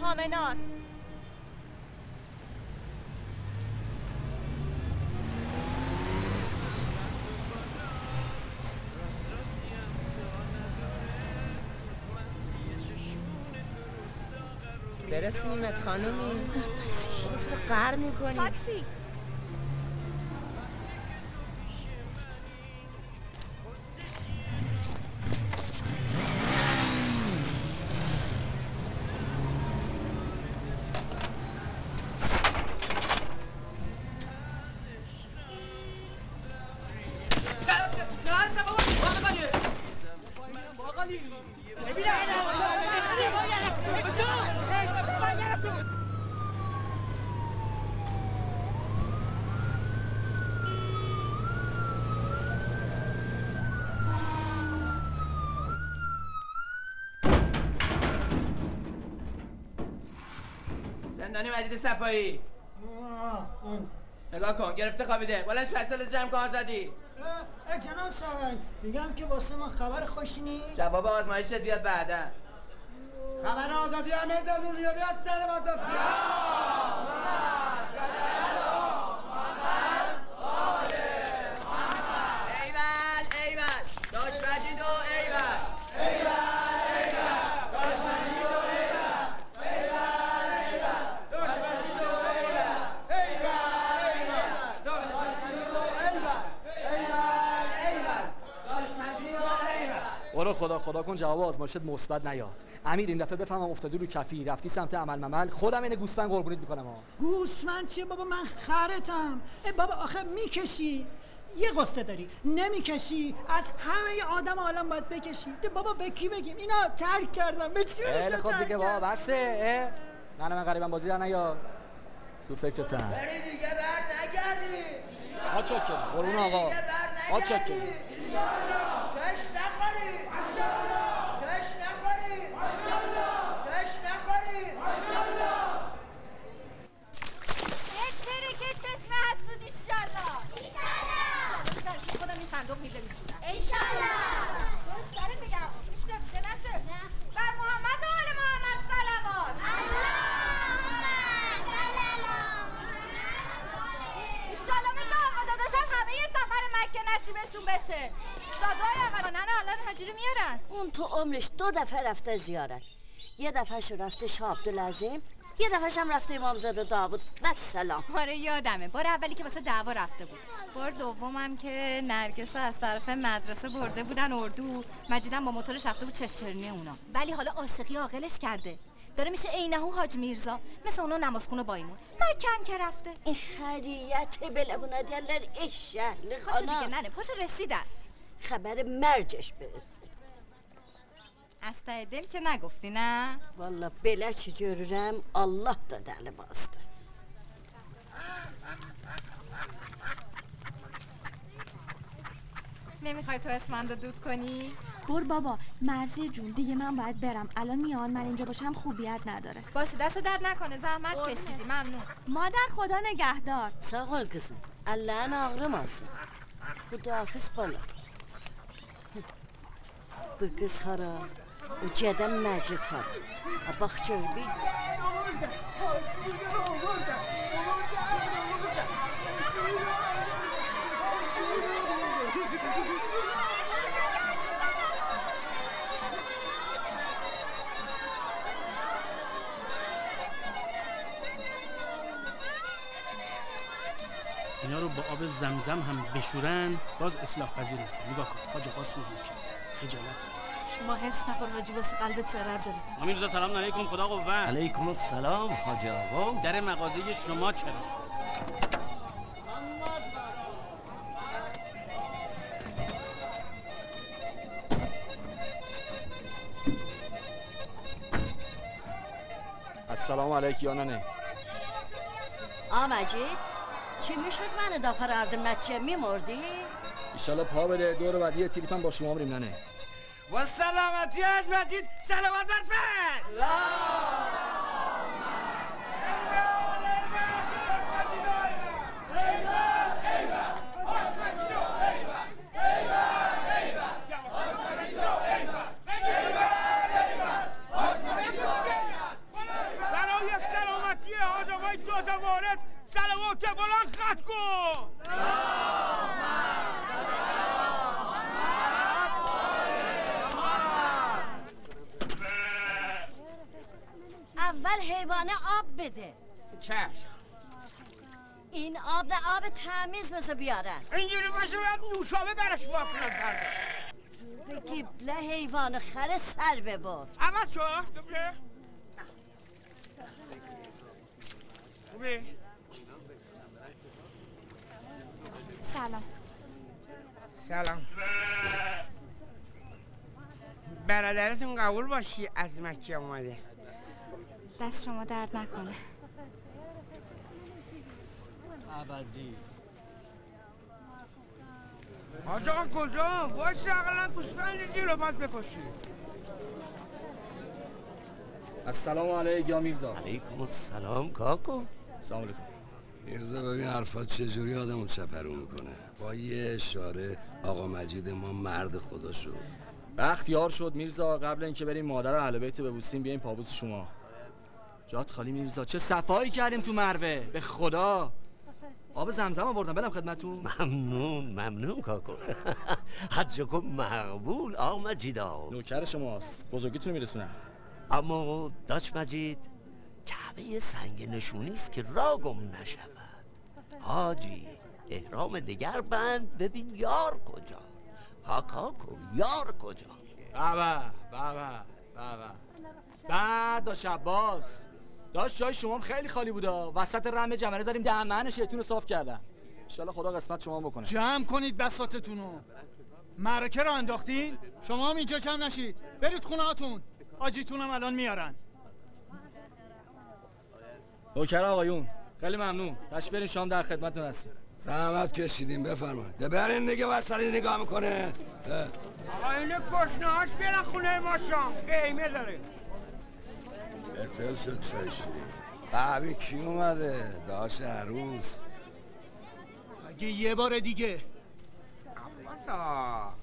حامنار برسیمت خانومی. چرا قهر میکنی؟ تاکسی. زندانی مجید صفایی نگاه کن گرفته خوابیده. بلند فصل جمع کن آزادی. جناب سرنگ میگم که واسه ما خبر خوشی نیست. جواب آزمایشت بیاد بعدا. خبر آزادی همه ضروریه بیاد سلامت بفرست. برو خدا کن جواب آزمایشت مثبت نیاد. امیر این دفعه بفهمم افتادی رو کفی رفتی سمت عمل ممل خودم اینه گوسفند قربونیت میکنم ها. گوسفند چیه بابا؟ من خرتم. بابا آخه میکشی یه قصه داری، نمیکشی از همه آدم عالم باید بکشی. بابا به کی بگیم؟ اینا ترک کردم. به چی رو خب دیگه بابا بسه. نه من غریبم بازی در نیاد. تو فکرتم بری دیگه بر نگردی. آچاکه قربون آقا آچاکه چش نخوری. چش نخوری. چش نخوری. بهتره که چشم حسود ایشالله. ایشالله خودم این صندوق میله میشونم. ایشالله درست داره بگم. میشه نشه. بر محمد و آل محمد صلوات. ایشالله مثل آقا داداشم همه یه سفر مکه نصیبشون بشه. دادای آقا ننه الان حاجی رو میارن. اون تو عمرش 2 دفعه رفته زیارت. یه دفعهشو رفته شاه عبدالعظیم، یه دفعهش هم رفته امامزاده داوود و سلام. آره یادمه. بار اولی که واسه دعوا رفته بود. بار دومم که نرگس از طرف مدرسه برده بودن اردو. مجیدم با موتورش رفته بود چشچرنی اونا. ولی حالا عاشقی عاقلش کرده. داره میشه عینهو حاج میرزا، مثل اونا نمازخونه بایمون. مکم که رفته. این خریت بلبونا دیالر ایش شهل پاشو دیگه ننه پاشو رسیدن. خبر مرجش برسه. از ته دل که نگفتی نه؟ والا بله چی جورورم الله دا دل باسته. نمیخوای تو اسمندو دود کنی؟ بر بابا مرزی جون دیگه من باید برم. الان میان من اینجا باشم خوبیت نداره. باشه دست درد نکنه زحمت کشیدی ممنون. مادر خدا نگهدار. ساق ol kızım. Allah'ın ağrımasın. Xudafız bala. Bu kız hara. O cədəm məcid hara. Bax gör bir. اینا رو با آب زمزم هم بشورن باز اصلاح پذیر نیستن. نگاه کن حاج آقا سوزون کرد. خجالت. شما حفظ نکن حاجی واسه قلبت ضرر داره. امیر رضا سلام علیکم. خدا قوت. علیکم السلام حاج آقا. در مغازه شما چرا؟ السلام علیک یا ننه. مجید چی میشد من دافر اردم نچه میمردی؟ ایشالا پا بده دور بعدی یه تیلیفم با شما بریم ننه. و سلامتی از مجید سلامت برفست. حیوانه آب بده. چشم. این آب نه آب تمیز بسه بیارن. اینجوری باشه باید نوشابه براش واکنم کرده. بگی بله حیوان خره سر ببر. اما چو قبله خوبی؟ سلام. سلام. برادرتون قبول باشی از مکه اومده. دست شما درد نکنه. عوضی حاج آقا کجا؟ باید اقلا گوسفند جلوبات بپاشی. السلام علیک یا میرزا. علیکم السلام کاکو. سلام علیکم. میرزا ببین حرفات چجوری آدمو چپرو میکنه. با یه اشاره آقا مجید ما مرد خدا شد. بختیار شد میرزا. قبل اینکه بریم مادر اهل بیت ببوسیم بیایم پابوس شما. جات خالی میرزا. چه صفایی کردیم تو مروه به خدا. آب زمزم آوردم برم خدمتتون. ممنون کاکو. حجکم مقبول آقا مجیدا. نوکر شماست. بزرگیتون میرسونم. اما داش مجید کعبه سنگ نشونی است که را گم نشود. حاجی احرام دگر بند ببین یار کجا. ها کاکو یار کجا. بابا بعد داش عباس داش جای شما خیلی خالی بودا. وسط رم جمره زدیم دهن شیطون رو صاف کردم. ان شاءالله خدا قسمت شما بکنه. جمع کنید بساطتونو. معرکه رو انداختین؟ شما هم اینجا جمع نشید. برید خونه هاتون. آجیتون هم الان میارن. نوکر آقایون خیلی ممنون. تشریف برین شام در خدمتتون هستیم. زحمت کشیدیم بفرمایید. ده برین دیگه وصلی نگاه میکنه. آقا اینه کشنهاش بیارن خونه ما شام. قیمه داره. اتل شد چشی. بابی کی اومده؟ داش عروس. اگه یه بار دیگه عباسا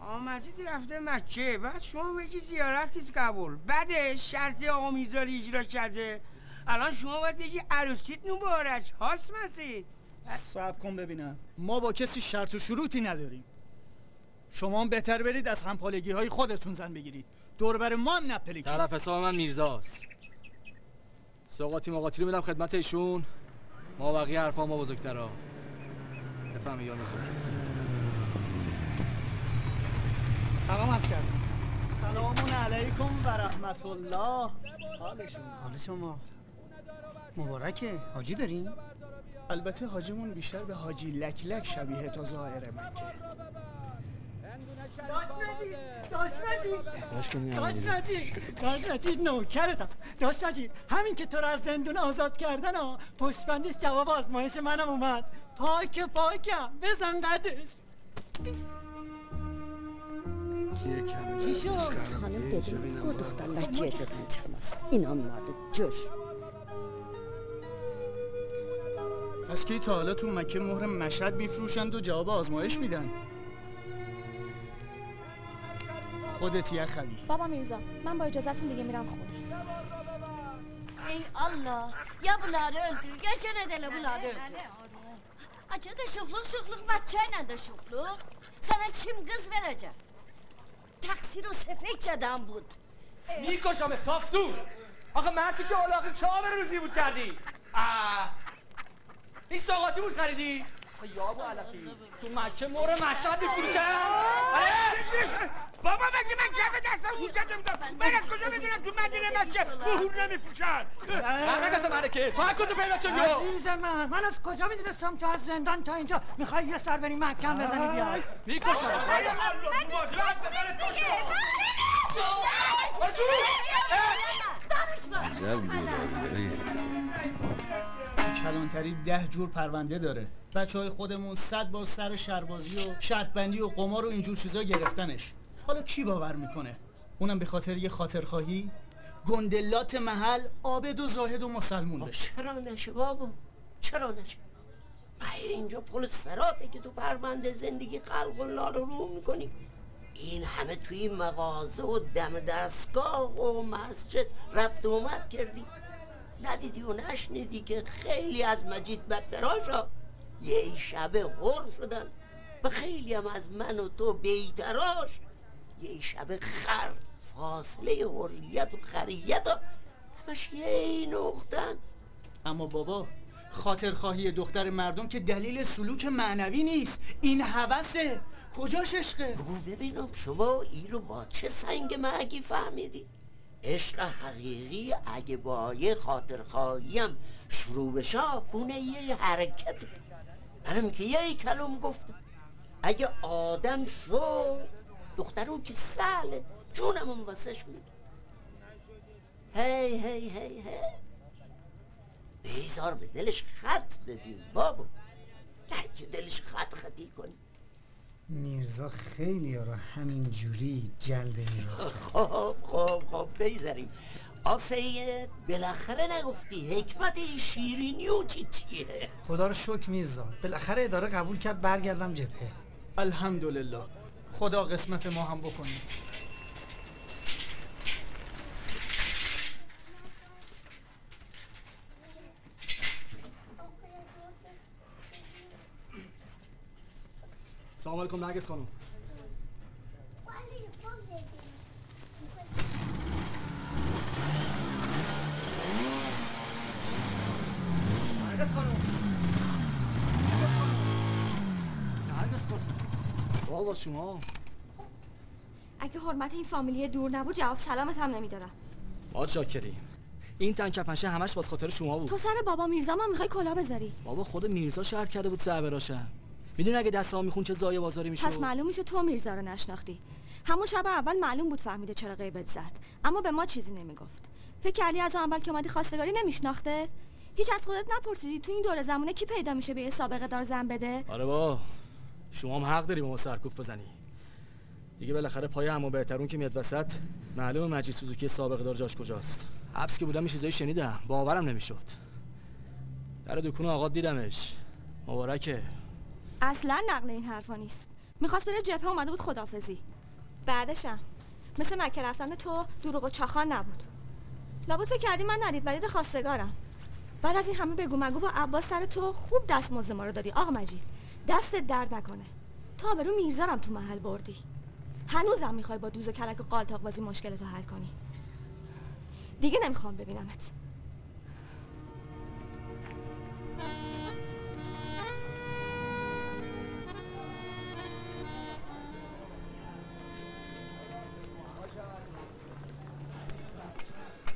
آقا مجید رفته مکه بعد شما بگی زیارتیت قبول. بعدش شرط آقا میرزایی اجرا کرده. الان شما باید بگی عروسیت مبارک. هاست مسید صبر کن ببینم. ما با کسی شرط و شروطی نداریم. شما هم بهتر برید از همپالگی های خودتون زن بگیرید. دور بر ما هم نپلکید. طرف حساب من میرزاست. سوقاتی مقاتی رو میدم خدمت ایشون. ما بقیه حرفا ما بزرگترا. بفهمی یا نزد. سلام عرض کردم. سلام علیکم و رحمت الله. حال شما مبارکه. حاجی دارین؟ البته حاجیمون بیشتر به حاجی لک لک شبیه تا ظاهر مکه. داش مجید نوکرتم. داش مجید همین که تو رو از زندون آزاد کردن ها پشتبندش جواب آزمایش منم اومد. پاکم بزن قدش. چی شد؟ خانم dedim qurduqdan nəticədən çıxmaz. İnanmadı, gör. پس که تا حالا تو مکه مهر مشهد میفروشند و جواب آزمایش میدن. خودت یه خلی. بابا میرزا من با اجازهتون دیگه میرم خونه. Ey Allah, ya bunları öldür, ya senede bunları öldür. Acı da şukluk, bahçeyle de şukluk. Sana kim kız verecek? تقصیر و سفید جدم بود. میکشم تافتون. آخه مرتی که علاقیم چهار روزی بود کردی. این ساقاتی بود خریدی؟ یا ابو علفی تو مکه مور مشهد میفروشن؟ بابا مگه من جمع دستم حجت نمیدم. من از کجا بدونم تو مدینه مکه مهور نمیفروشن؟ من دست مرکه تو از کجا پیدا شدی؟ عزیز من از کجا میدونستم تو از زندان تا اینجا میخوای یه سر بری مکه بزنی بیای؟ میکشم. کلانتری 10 جور پرونده داره. بچهای خودمون 100 بار سر شربازی و شرطبندی و قمار و اینجور چیزا گرفتنش. حالا کی باور میکنه؟ اونم به خاطر یه خاطرخواهی گندلات محل عابد و زاهد و مسلمون بشه. چرا نشه بابا؟ چرا نشه؟ اینجا پل سراته که تو پرونده زندگی خلق الله رو رو میکنی. این همه توی مغازه و دم دستگاه و مسجد رفت و اومد کردی. ندیدی و نشنیدی که خیلی از مجید بدتراشا یه شب هر شدن و خیلی هم از من و تو بیتراش یه شب خر. فاصله حریت و خریت ها همش یه نقطن. اما بابا خاطرخواهی دختر مردم که دلیل سلوک معنوی نیست، این هوسه. کجاش عشقه؟ بگو ببینم شما این رو با چه سنگ مرگی فهمیدی؟ عشق حقیقی اگه با یه خاطرخواهی هم شروع بشه بونه یه حرکته. منم که یه کلم گفتم اگه آدم شد دخترو که سهله جونمون واسش میده. هی هی هی هی بیزار به دلش خط بدیم بابا، نه که دلش خطی کنیم. میرزا خیلی رو همین جوری جلده میره. خب بیزاریم. آسیه بالاخره نگفتی حکمت این شیرینیو چیه؟ خدا رو شکر میرزا، بالاخره اداره قبول کرد برگردم جبهه. الحمدلله، خدا قسمت ما هم بکنه. سلام علیکم نرگس خانم. نرگس خانم. نرگس خانم. بابا شما اگه حرمت این فامیلی دور نبود جواب سلامت هم نمیدادم. ما شاکریم. این تن کفنشه همش واسه خاطر شما بود. تو سر بابا میرزا ما میخوای کلا بذاری؟ بابا خود میرزا شرط کرده بود سر براشه. میدونی اگه دستام میخون چه زایه بازاری میشد؟ پس معلوم میشه تو میرزا رو نشناختی. همون شب اول معلوم بود فهمیده چرا غیبت زد، اما به ما چیزی نمیگفت. فکر کردی از اول که اومدی خواستگاری نمیشناخته؟ هیچ از خودت نپرسیدی تو این دور زمونه کی پیدا میشه به یه سابقه دار زن بده؟ آره با شما هم حق داری به ما سرکوف بزنی. دیگه بالاخره پای همو بهترون که میاد وسط معلومه مجید سوزوکی سابقه دار جاش کجاست. حبس که بودم چیزایی شنیدم باورم نمیشد. در دکون آقا دیدمش. مبارکه. اصلا نقل این حرفا نیست. میخواست بره جبهه اومده بود خدافزی. بعدشم مثل مکه رفتن تو دروغ و چاخان نبود. لابد فکر کردی من ندید بدید خواستگارم. بعد از این همه بگو مگو با عباس سر تو خوب دستمزد ما رو دادی آقا مجید. دستت درد نکنه. تا برو میرزارم تو محل بردی. هنوزم میخوای با دوز و کلک و قالتاق بازی مشکلتو حل کنی. دیگه نمیخوام ببینمت.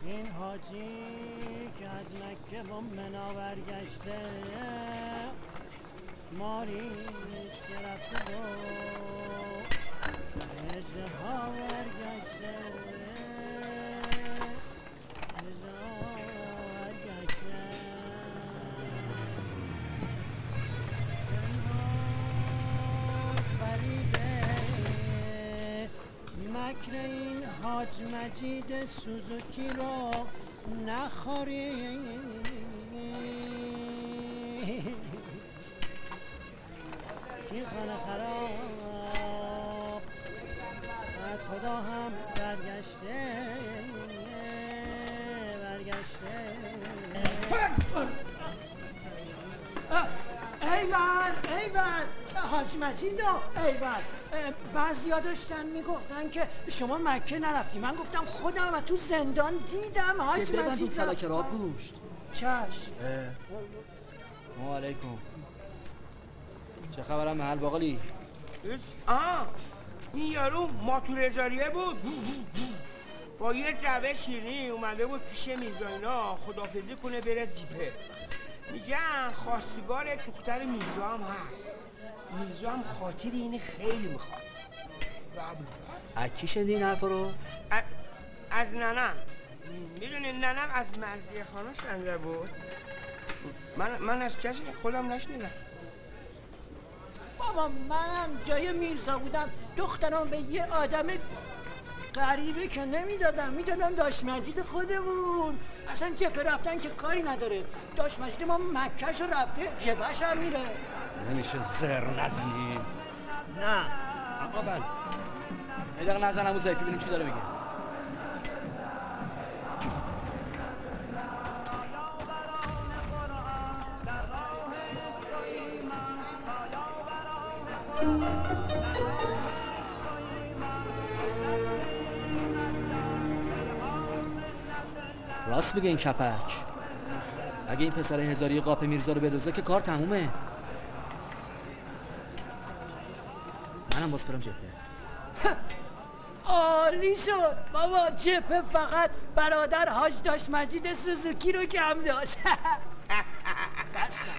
این حاجی که از مکه و منا برگشته ماریش که رفته و اجده ها برگشته اجده ها برگشته فریده مکر این حاج مجید سوزوکی رو نخوری این خانه خراب از خدا هم برگشته ایول حاج مجید ایول. بعضیا داشتن میگفتن که شما مکه نرفتی. من گفتم خودم و تو زندان دیدم حاج مجید رفت. فلک راه گوشت. چشم. ما علیکم. چه خبرم محل باقلی؟ این یارو ماتورزاریه بود با یه جعبه شیرینی اومده بود پیش میرزا اینا خدافزی کنه بره جیپه. میگن خواستگار دختر میرزا هم هست. میرزا هم خاطر اینه خیلی میخواد. از کی شنیدی این حرفا رو؟ از ننم. میدونی ننم از مرضیه خانه شنیده بود. من از کسی خودم نشنیدم. بابا منم جای میرزا بودم دخترم به یه آدم غریبه که میدادم داش مجید خودمون. اصلا جبهه رفتن که کاری نداره. داش مجید ما مکهش رو رفته جبهش هم میره. نمیشه زر نزنی؟ نه آقا بله. یه دقیقه نزن همون ضعیفی ببینیم چی داره میگه. راست میگه این کپک. اگه این پسر هزاری قاپ میرزا رو بدوزه که کار تمومه. منم باز برم جبهه. عالی شد بابا. جبهه فقط برادر حاج داشت مجید سوزوکی رو کم داشت.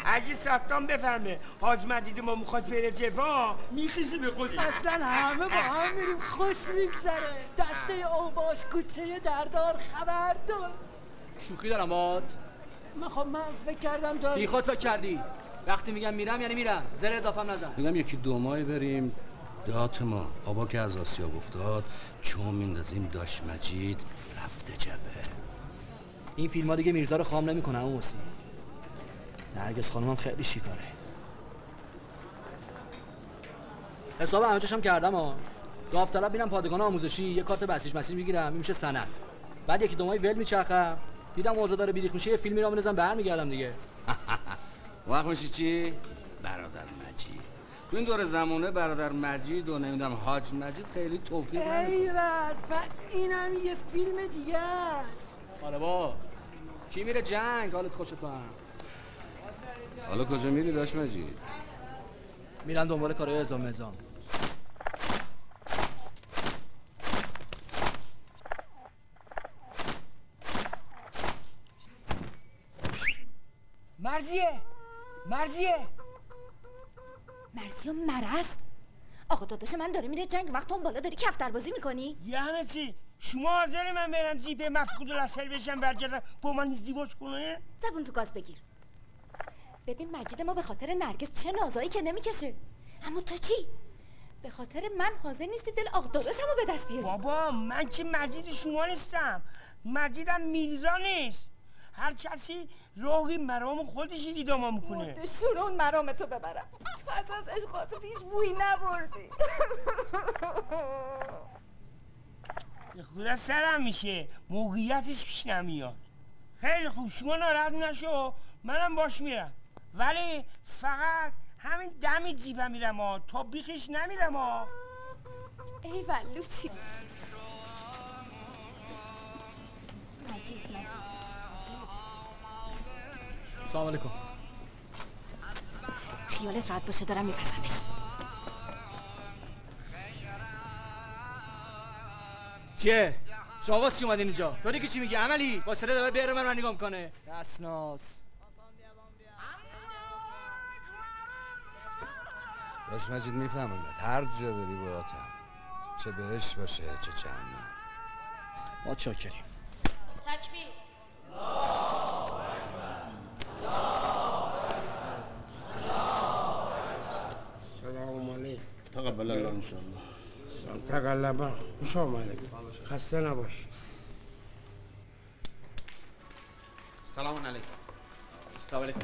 اگه ساختان بفهمه حاج مجید ما میخواد بره جبهه میخیزه به خودی. اصلا همه با هم میریم خوش میگذره. دسته اوباش کوچه دردار خبردار. شوخی دارم بات. من فکر کردم تو بی خود فکر کردی. وقتی میگم میرم یعنی میرم. زر اضافه هم نزن. میگم یکی 2 ماهی بریم دهات ما. آبا که از آسیاب افتاد چون میندازیم داش مجید رفته جبهه. این فیلم ها دیگه میرزا رو خام نمیکنه اما موسی. نرگس خانومم خیلی شیکاره. حساب همه چشم کردم ها. داوطلب میرم پادگان آموزشی یه کارت بسیج مسیج میگیرم میشه سند. بعد یکی 2 ماهی ول میچرخم. دیدم اوضاع داره بیریخ میشه یه فیلمی رو میندازم برمیگردم دیگه. وقت میشه چی؟ برادر مجید. تو این دور زمونه برادر مجید و نمیدونم حاج مجید خیلی توفیق نمیکنه. ایول اینم یه فیلم دیگه است. حالا با کی میره جنگ؟ حالت خوش تو هم. حالا کجا میری داش مجید؟ میرن دنبال کارهای نظام. مرزیه مرز. آقا داداش من داره میره جنگ وقت اون بالا داری کفتر بازی میکنی؟ یعنی چی؟ شما حاضری من برم جیب مفقود الاسر بشم برگردم با من ازدواج کنه؟ زبون تو گاز بگیر. ببین مجید ما به خاطر نرگس چه نازایی که نمیکشه. اما تو چی؟ به خاطر من حاضر نیستی دل آقا داداشمو به دست بیاری؟ بابا من که مجید شما نیستم. مجیدم میرزا نیست. هر کسی راهی مرام خودش ایداما میکنه. مردشون اون مرام تو ببرم. تو اساس عشقات پیش بوی نبردی. خدا سرم میشه موقعیتش پیش نمیاد. خیلی خوب شما ناراحت نشو منم باش میرم. ولی فقط همین دمی جیبم میرم ها تا بیخش نمیرم ها. ای ولوتی مجید سلام علیکم. خیالت راحت باشه دارم میپسمش. چیه؟ شما واسه چی اومدین اینجا؟ تو دیگه چی میگی عملی؟ با سره داره بیاره من نگاه میکنه. اسناس. داش مجید میفهمم هر جا بری با آتم چه بهش باشه چه جهنم. ما چاکریم. تکبیر. سلام علیکم. تقبل الله ان شاء الله. تقلبا خوش آمدید. خسته نباش. سلام علیکم. سلام علیکم.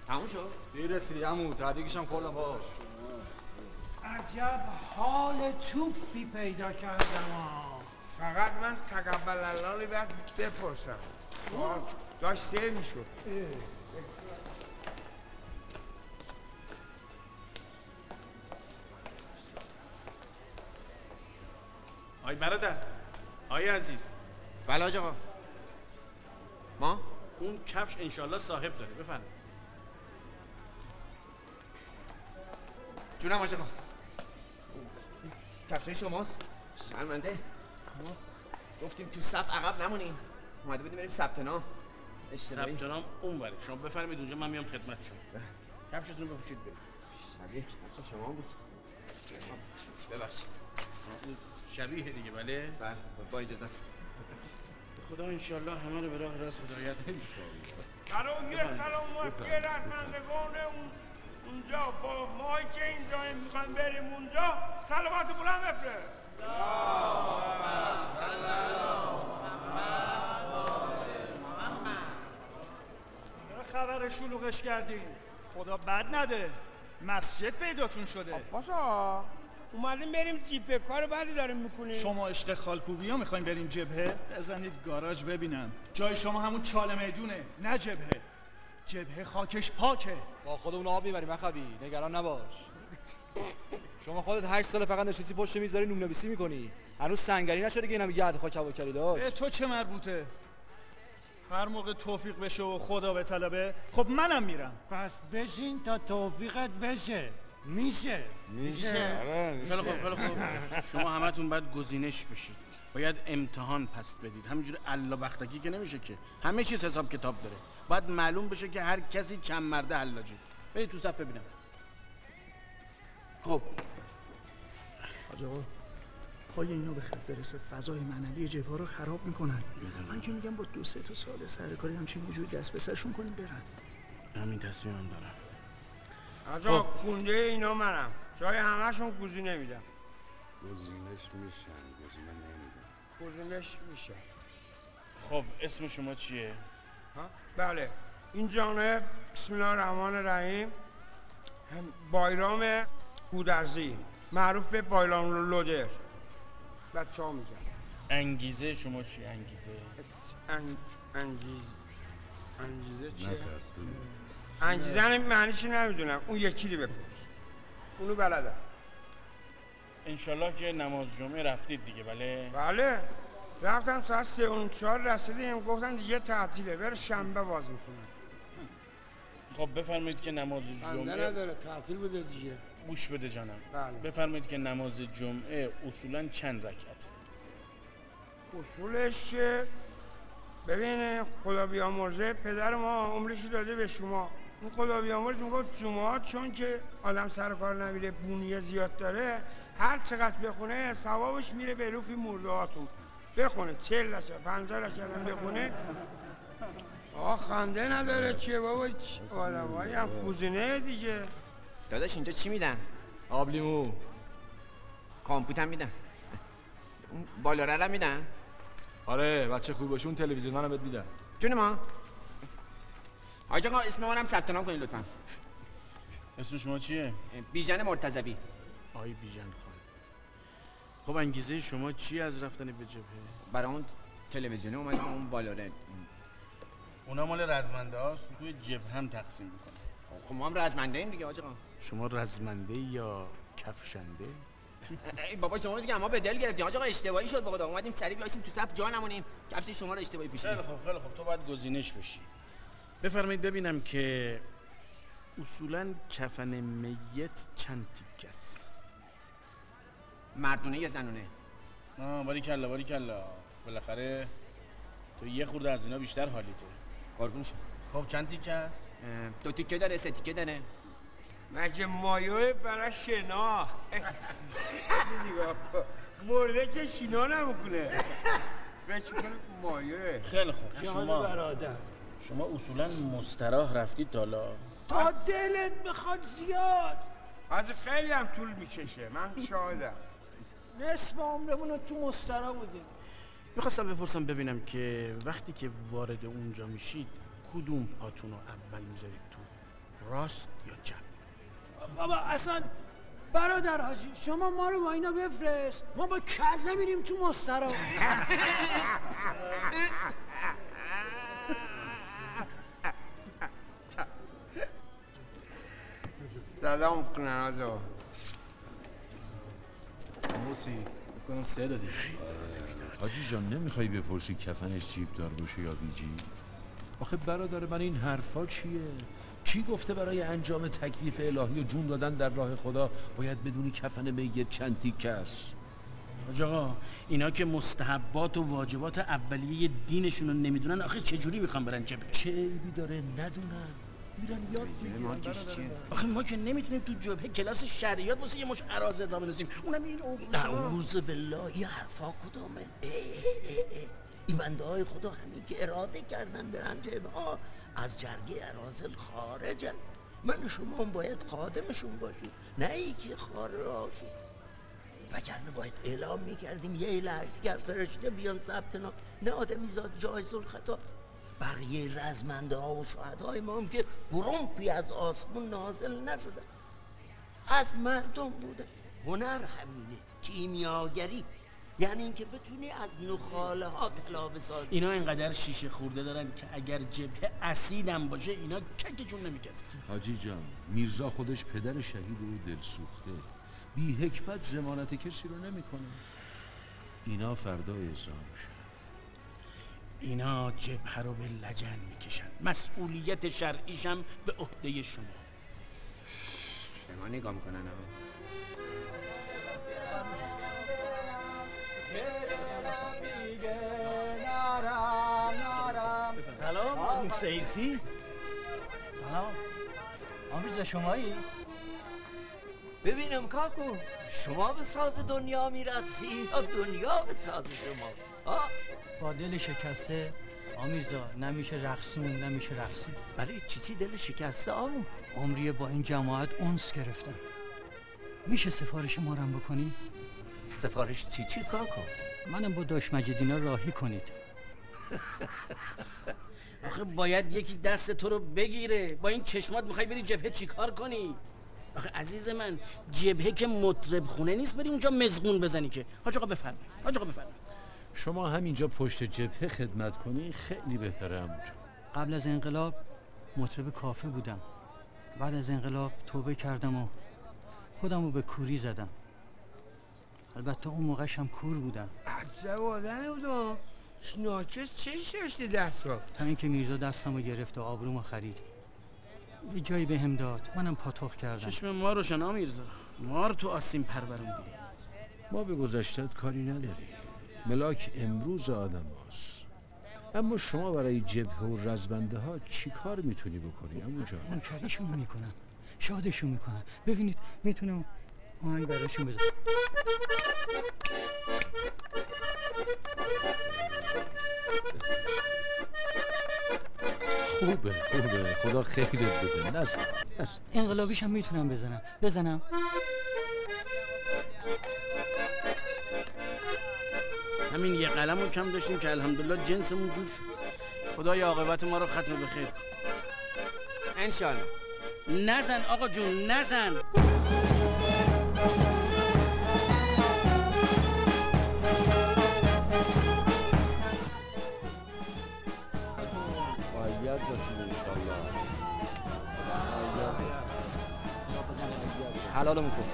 تموم شد؟ دیر رسیدی عمو. تبریکش هم کردم باش. عجب حال توپی پیدا کردم. فقط من تقبل الله رو باید بپرسم. سوال داشت سیر میشد. آی برادر، آی عزیز. بله آج آقا. ما؟ اون کفش انشالله صاحب داره، بفرم. جونم آج آقا. کفشای شماست؟ شرمنده. ما گفتیم تو صف عقب نمونیم. اومده بودیم بریم ثبت نام. ثبت نام اونوره. شما بفرمایید اونجا من میام خدمتشون. کفشتون رو بپوشید برید. شبیه کفش شما بود. ببخشید. شبیه دیگه بله؟ بله با اجازت. خدا انشالله همه رو به راه راست هدایت کنه. برای یه سلامتی رزمندگان اونجا با مایی که اینجا میخوایم بریم اونجا سلامت بلند بفرست. چرا خبر شلوغش کردی؟ خدا بد نده مسجد پیداتون شده. باسا اومدیم بریم جیپه کار بعدی داریم میکنیم. شما عشق خالکوبی ها میخوایم بریم جبهه؟ بزنید گاراژ ببینم. جای شما همون چاله میدونه نه جبهه. جبهه خاکش پاکه. با خودمون آب میبریم اخوی نگران نباش. شما خودت 8 سال فقط نشستی پشت میز داری نون نویسی میکنی. هنوز سنگری نشده که اینا میگه عهد خاک هوا کردی داشت. تو چه مربوطه؟ هر موقع توفیق بشه و خدا به طلبه خب منم میرم. پس بشین تا توفیقت بشه. میشه. خیلی خوب. شما همتون باید گزینش بشید. باید امتحان پس بدید. همینجوری الا بختکی که نمیشه که. همه چیز حساب کتاب داره. باید معلوم بشه که هر کسی چند مرده حلاجه. برید تو صف ببینم. خب حاج آقا پای اینا به خط برسه فضای معنوی جبهه رو خراب میکنن. من که میگم با 2-3 تا سال سرکاری همچین وجود دست به سرشون کنیم برن. همین تصمیمم دارم. آجا گونده اینا منم. جای همه‌شون گزینه میدم. گزینش میشن، گزینه نمیدن. گزینش میشه. خب اسم شما چیه؟ بله این جانب بسم الله الرحمن الرحیم بایرام گودرزی معروف به بایرام لودر. بچه ها میگن. انگیزه شما چی؟ انگیزه چیه؟ انگیزه معنیشی نمیدونم. اون یکی رو بپرس. اونو بلدم. انشالله که نماز جمعه رفتید دیگه بله؟ بله رفتم ساعت 3:04 رسیدیم گفتن دیگه تعطیله بره شنبه باز میکنن. خب بفرمایید که نماز جمعه نداره تعطیل بده دیگه. گوش بده جانم. بله. بفرمایید که نماز جمعه اصولا چند رکعته؟ اصولش که ببین خدا بیامرزه پدر ما عمرشو داده به شما. اون خدا بیامرز میگفت جمعات چون که آدم سر کار نمیره بونیه زیاد داره هر چقدر بخونه ثوابش میره به روفی مرده هاتون. بخونه 40 رکعت 50 رکعت هم بخونه. خنده نداره چیه بابا آدم هایی هم کوزینه دیگه. داداش اینجا چی میدن؟ آب لیمو. کامپوت هم میدن. اون بالاره هم میدن؟ آره بچه خوب باشه اون تلویزیون هم بهت میدن. جون ما حاج آقا اسم منم ثبت نام کنید لطفا. اسم شما چیه؟ بیژن مرتضوی. آقای بیژن خان. خب انگیزه شما چی از رفتن به جبهه؟ برای اون تلویزیون اومدیم اون بالاره. اونا مال رزمنده هاست توی جبهه هم تقسیم میکنه. خب ما هم رزمنده ایم دیگه حاج آقا. شما رزمنده یا کفشنده؟ بابا شما میگه اما به دل گرفتیم حاج آقا اشتباهی شد بابا اومدیم سریع بیاسیم تو صف جا نمونیم کفش شما رو اشتباهی پوشیدیم. خیلی خوب تو باید گزینش بشی. بفرمایید ببینم که اصولا کفن میت چند تیکه است؟ مردونه یا زنونه؟ باریکلا بالاخره تو یه خورده از اینا بیشتر حالیته. قربون شما. خب چند تیکه است؟ 2 تیکه داره 3 تیکه داره. مگه مایوه برای شنا نگاه مرده که شنا نمیکنه فکر میکنه مایوه. خیلی خوب شما اصولا مستراح رفتید تا دلت بخواد زیاد. حاجی خیلی هم طول میکشه من شاهدم. نصف عمرمون رو تو مستراح بودیم. میخواستم بپرسم ببینم که وقتی که وارد اونجا میشید کدوم پاتون رو اول میذارید تو؟ راست یا چپ؟ بابا اصلا برادر حاجی شما ما رو با اینا بفرست ما با کله میریم تو مستراح. سلام کنن آجا. موسی بکنم 3 دادی. حاجی جان نمیخوای بپرسی کفنش جیب دار باشه یا بی جیب؟ آخه برادر من این حرفا چیه؟ کی گفته برای انجام تکلیف الهی و جون دادن در راه خدا باید بدونی کفن میت چند تیکه است؟ حاج آقا اینا که مستحبات و واجبات اولیه دینشون رو نمیدونن آخه چجوری میخوان برن جبهه؟ چه عیبی داره ندونن؟ میرن یاد میگیرن. آخه ما که نمیتونیم تو جبهه کلاس شریعت واسه یه مش عراضه ادامه بدیم. اونم این اعوذ بالله این حرفا کدامه؟ این بنده های خدا همین که اراده کردن برن جبهه از جرگه ارازل خارجن. من شما باید خادمشون باشیم نه ای که خارجشون. وگرنه باید اعلام میکردیم یه لشکر فرشته بیان ثبت نام نه آدمیزاد جایز الخطا. بقیه رزمنده ها و شهدای ما هم که گرومپی از آسمون نازل نشدن از مردم بودن. هنر همینه کیمیاگری یعنی اینکه بتونی از نخاله ها طلا بسازی. اینا اینقدر شیشه خورده دارن که اگر جبهه اسیدم باشه اینا ککشون نمیکسه. حاجی جان میرزا خودش پدر شهید و دل سوخته بی حکمت ضمانت کسی رو نمیکنه. اینا فردا اعزام شد. اینا جبهه رو به لجن میکشن، مسئولیت شرعیشم به عهده شما. به ما نگاه میکنن سلام سیفی. سلام آمیزا شمایی؟ ببینم کاکو، شما به ساز دنیا میرقصی یا دنیا به ساز شما؟ با دل شکسته آمیزا، نمیشه رقصون نمیشه رقصی. برای چی دل شکسته آمو؟ عمریه با این جماعت انس گرفتم. میشه سفارش ما رم بکنی؟ سفارش چی کاکو؟ منم با داش مجیدینا راهی کنید. آخه باید یکی دست تو رو بگیره. با این چشمات میخوای بری جبهه چیکار کنی؟ آخه عزیز من، جبهه که مطرب خونه نیست بری اونجا مزغون بزنی که. حاج آقا بفرمایید. حاج آقا بفرمایید. شما همینجا پشت جبهه خدمت کنی خیلی بهتره عموجان. قبل از انقلاب مطرب کافه بودم. بعد از انقلاب توبه کردم و خودم رو به کوری زدم. البته اون موقعش هم کور بودم. عجب آدمی بودم. ناچز چش داشتی دست رو؟ تا اینکه میرزا دستم رو گرفت و آبرومو خرید. یه جایی به هم داد، منم پاتوق کردم. چشم ما روشن میرزا، مار تو آسین پروروندی. ما به گذشتت کاری نداریم. ملاک امروز آدم هاست. اما شما برای جبهه و رزبنده ها چی کار میتونی بکنی عموجان؟ منکریشون میکنم، شادشون میکنم. ببینید میتونم آهنگ براشون بزنم. خوبه خدا خیرت بده. نزن انقلابیش هم میتونم بزنم. همین یه قلم رو کم داشتیم که الحمدلله جنسمون جور شد. خدای عاقبت ما رو ختم بخیر. انشالله. نزن آقا جون نزن. باید باشید انشالله. حلالمون کن.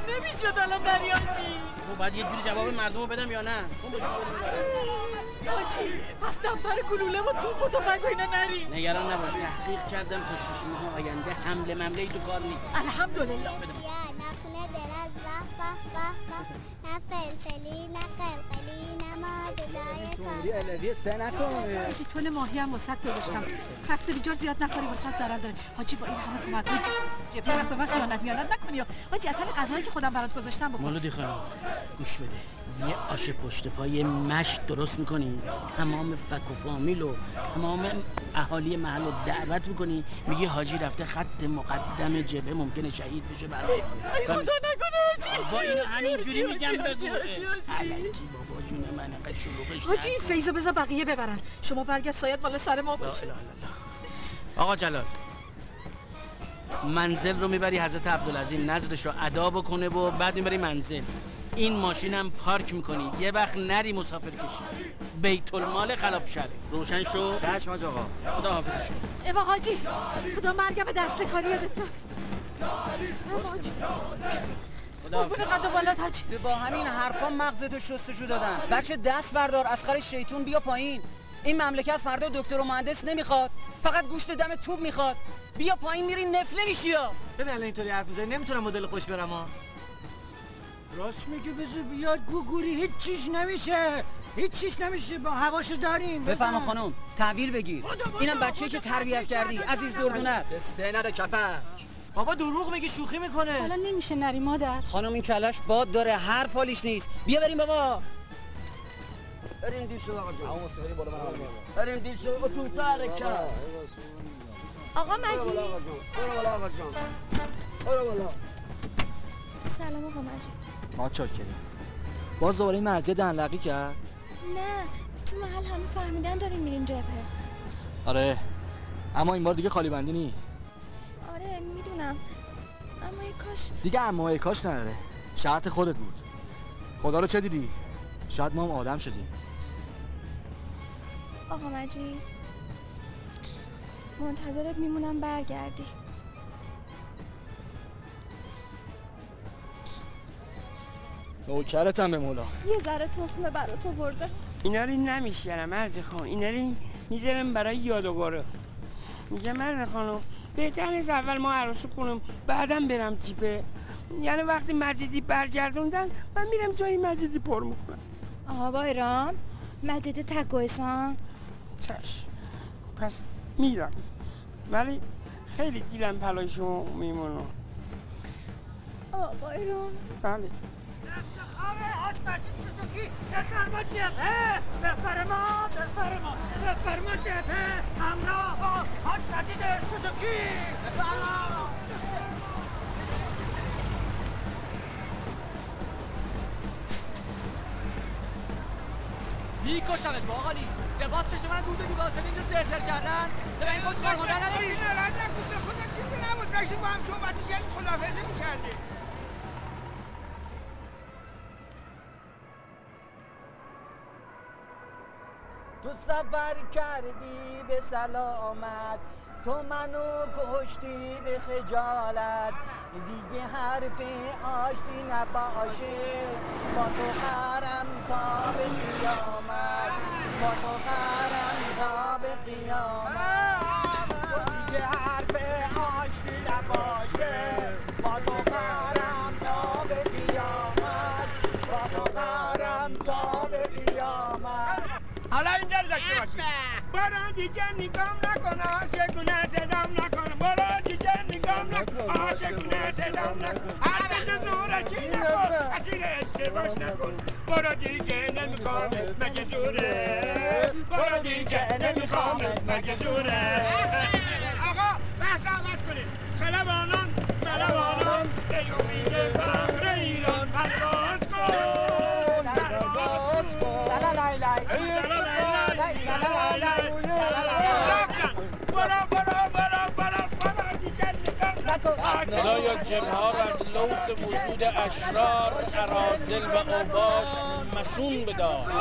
نمیشد الان بریاشی. باید یه جوری جواب مردم رو بدم یا نه؟ حاجی پس دفتر گلوله و توپ و تفنگ و اینا نری. نگران نباش، تحقیق کردم تا 6 ماه آینده حمله ممله تو کار نیست. الحمدلله. نخونه دل از نه فلفلی نه قلقلی نه مادلای حاجی سه نکن. حاجی تون ماهی هم واسط گذاشتم. هفته بیجار زیاد نخوری واسط ضرر داره. حاجی با این همه کمک های جبهه وقت به من خیانت نکنی. حاجی اصلا غذایی که خودم برات گذاشتم بخور. مولودی خانم گوش بده. یه آش پشت پای مشت درست میکنی، تمام فک و فامیل و تمام اهالی محل رو دعوت میکنی، میگی حاجی رفته خط مقدم جبهه ممکنه شهید بشه. ای خدا نکنه حاجی. با اینو همینجوری میگم بگو. الکی بابا جون من انقدر شلوغش. حاجی این فیضو بذار بقیه ببرن. شما برگرد سایت بالا سر ما باشه. آقا جلال، منزل رو میبری حضرت عبدالعظیم نظرش رو ادا بکنه و بعد میبری منزل. این ماشینم پارک میکنی، یه وقت نری مسافر کشی. بیت المال خلاف شرع. روشن شو؟ چشم حاج آقا. خدا حافظ شو. ایوا حاجی خدا مرگم به دست کاری یادت رفت. خدا حافظ. قد بالات حاجی. با همین حرفا مغزتو شستشو دادن. بچه دست بردار از خر شیطون بیا پایین. این مملکت فردا دکتر و مهندس نمیخواد، فقط گوشت دم توپ میخواد. بیا پایین میری نفله میشی. ببین الان اینطوری حرف میزنی نمیتونم مدل خوش برم ها. راست میگه بذار بیاد گوگوری هیچ چیز نمیشه با هواشو داریم. بفرما خانم تحویل بگیر. اینم بچه‌ای که تربیت کردی عزیز دردونت. سه نده کپک. بابا دروغ میگه شوخی میکنه. حالا نمیشه نری مادر. خانم این کلش باد داره هر فالیش نیست. بیا بریم بابا. بریم دیشو آقا جون. اما موسیقی بالا من بریم دیشو آقا تو ترکه. آقا مجید. برو بالا آقا جان. برو بالا. سلام آقا مجید. ما چاکریم. باز دوباره این مرزیه دنلقی کرد؟ نه تو محل همه فهمیدن داریم میرین جبهه. آره اما این بار دیگه خالی بندی نی. آره میدونم اما ای کاش دیگه اما ای کاش نداره. شرط خودت بود. خدا رو چه دیدی؟ شاید ما هم آدم شدیم. آقا مجید منتظرت میمونم برگردی. نوکرتم به مولا. یه ذره تخمه برا تو برده. اینا رو نمیشکنم مرد خانم، اینا رو میذارم برای یادگاره. میگه مرد خانم بهتر نیست اول ما عروسی کنم بعدم برم تیپه. یعنی وقتی مجیدی برگردوندن من میرم جای مجیدی پر میکنم. آها بایرام مجید تکویسان. چشم پس میرم، ولی خیلی دیلم پلای شما میمونم. بایرام بله. حاج مجید سوزوکی بفرما جبهه، بفرما جبهه همراه با حاج مجید سوزوکی. بفرما. میکشمت باقالی. لباس چشم من دود دیوار شد اینجا زرزر کردن. به این خود کار مادر نداری؟ ناراحت نکن، خدا چیزی نبود، داشتیم با هم صحبت می‌کردیم، خداحافظی می‌کردیم. تو سفر کردی به سلامت، تو منو کشتی به خجالت، دیگه حرف آشتی نباشه، با تو قرم تا به قیامت، با تو قرم تا به قیامت، دیگه حرف آشتی نباشه، با تو قرم تا به قیامت، با تو قرم تا به قیامت. حالا اینجا رو داشته باشید. برو دیگه نگام نکن، عاشقونه صدام نکن. برو دیگه نگام نکن، عاشقونه صدام نکن. البته زوره چی نکن، اسیر اشتباش نکن. برو دیگه نمیخوام مگه زوره، برو دیگه نمیخوام مگه زوره. آقا بحث عوض کنید. خلبانان ملوانان ای امید فخر ایران پرواز کن، پرواز کن. صدای جبهه را از لوث وجود اشرار اراذل و اوباش مسون بدار.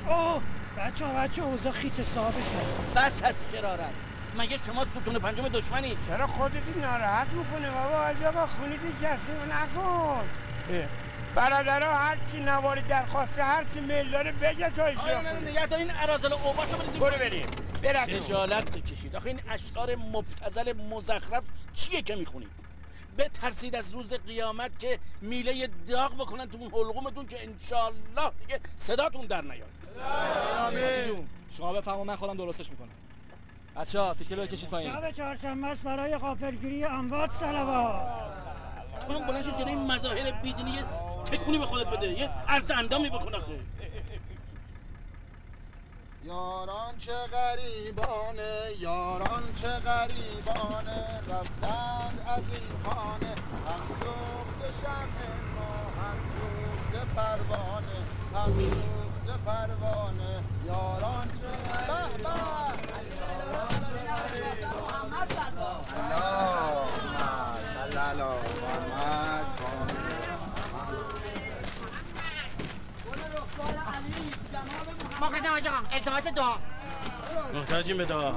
اوه بچه اوضاع خیت صاحبه شد. بس از شرارت. مگه شما ستون پنجم دشمنی؟ چرا خودتی ناراحت میکنه بابا؟ از آقا خونیتی جسیم نکن. برادرها هرچی نواری درخواسته هرچی میل داره بگه تا ایشون. آره نگه دار این اراذل و اوباشو برید. برو بریم. خجالت بکشید. آخه این اشعار مبتذل مزخرف چیه که میخونید؟ بترسید از روز قیامت که میله داغ بکنن تو اون حلقومتون که انشالله دیگه صداتون در نیاد. آمین جون شما بفهمو من خودم درستش میکنم. بچه‌ها فیتیل رو کشید پایین. شب چهارشنبه است برای غافلگیری اموات صلوات. تو هم بلند شو جلوی این مظاهر بیدینی تکونی به خودت بده، یه عرض اندامی بکن آخه. یاران چه غریبانه، یاران چه غریبانه، رفتند از این خانه، هم سوخت شمع ما، هم سوخت پروانه، هم سوخت پروانه، یاران چه به صلی علی محمد. مخلصم حاج آقا، التماس دعا. محتاجیم به دعا.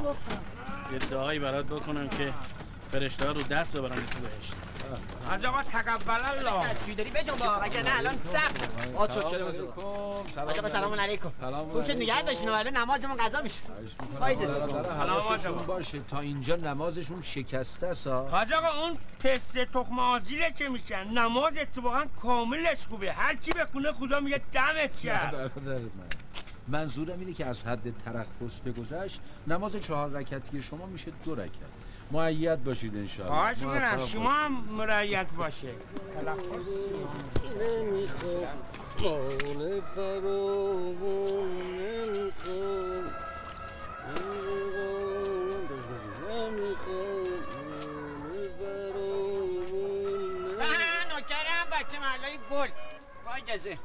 یه دعایی برات بکنم که فرشته‌ها رو دست ببرن تو بهشت. حاج آقا تقبل الله. چی داری بجنبا وگرنه الان سخت. حاج آقا سلام علیکم. خوب شد نگه داشتین ولی نمازمون قضا میشه. حواسشون باشه تا اینجا نمازشون شکسته است. حاج آقا اون پسته تخم آجیله چه میشن؟ نماز اتفاقا کاملش خوبه، هر کی بخونه خدا میگه دمت گرم. منظورم اینه که از حد ترخص بگذشت نماز 4 رکعتی شما میشه 2 رکعت. مؤید باشید انشاءالله. خواهش میکنم شما هم مؤید باشه. نوکرم بچه محلای گل. با اجازه.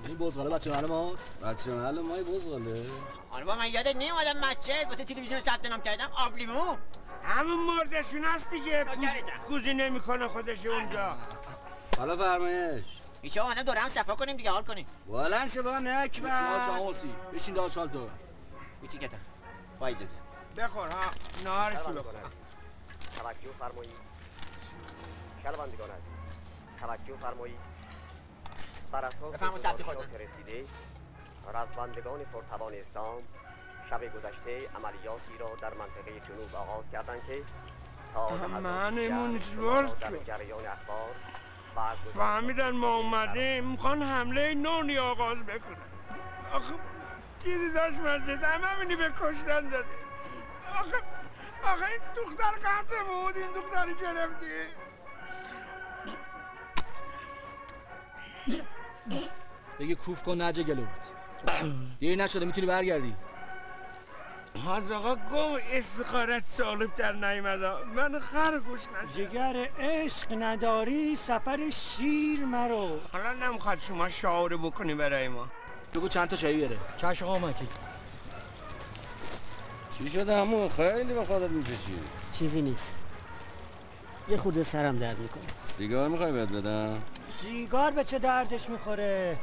این بزغاله بچه محل ماست؟ بچه محل مای بزغاله؟ آره با من یادت نیومدم بچه واسه تلویزیون ثبت نام کردم آبلیمو. همون مردشون هست دیگه، گوزی نمیکنه خودش اونجا. حالا فرمایش. ایچه آمدم دوره هم صفا کنیم دیگه حال کنیم. بلند شو با نکبر. چاموسی بشین دار شال تو. کوچی کتا. با اجازه. بخور ها، نهار چی بخور. توجه فرمایید. شنوندگان عزیز توجه فرمایید. بر اساس بفرمایید ثبت خودم. رسیده رزمندگان پرتوان اسلام شب گذشته عملیاتی را در منطقه جنوب آغاز کردند که منمون زورد شد. جریان اخبار فهمیدن ما اومدیم میخوان حمله نونی آغاز بکنن. آخه چیزی داشت مسجد همینی به کشتن داده. آخه این دختر قطعه بود، این دختری گرفتی. بگی کوف کن نجه گلوت. دیری نشده میتونی برگردی. حاج آقا گفت استخارت سالب در نیمده. من خرگوش نشد. جگر عشق نداری سفر شیر مرو. حالا نمیخواد شما شعاره بکنی برای ما. بگو چند تا چایی بیاره. چشم آقا مجید. چی شده عمو؟ خیلی به خودت میکشی. چیزی نیست. یه خورده سرم درد میکنه. سیگار میخوای بهت بدم؟ سیگار به چه دردش میخوره؟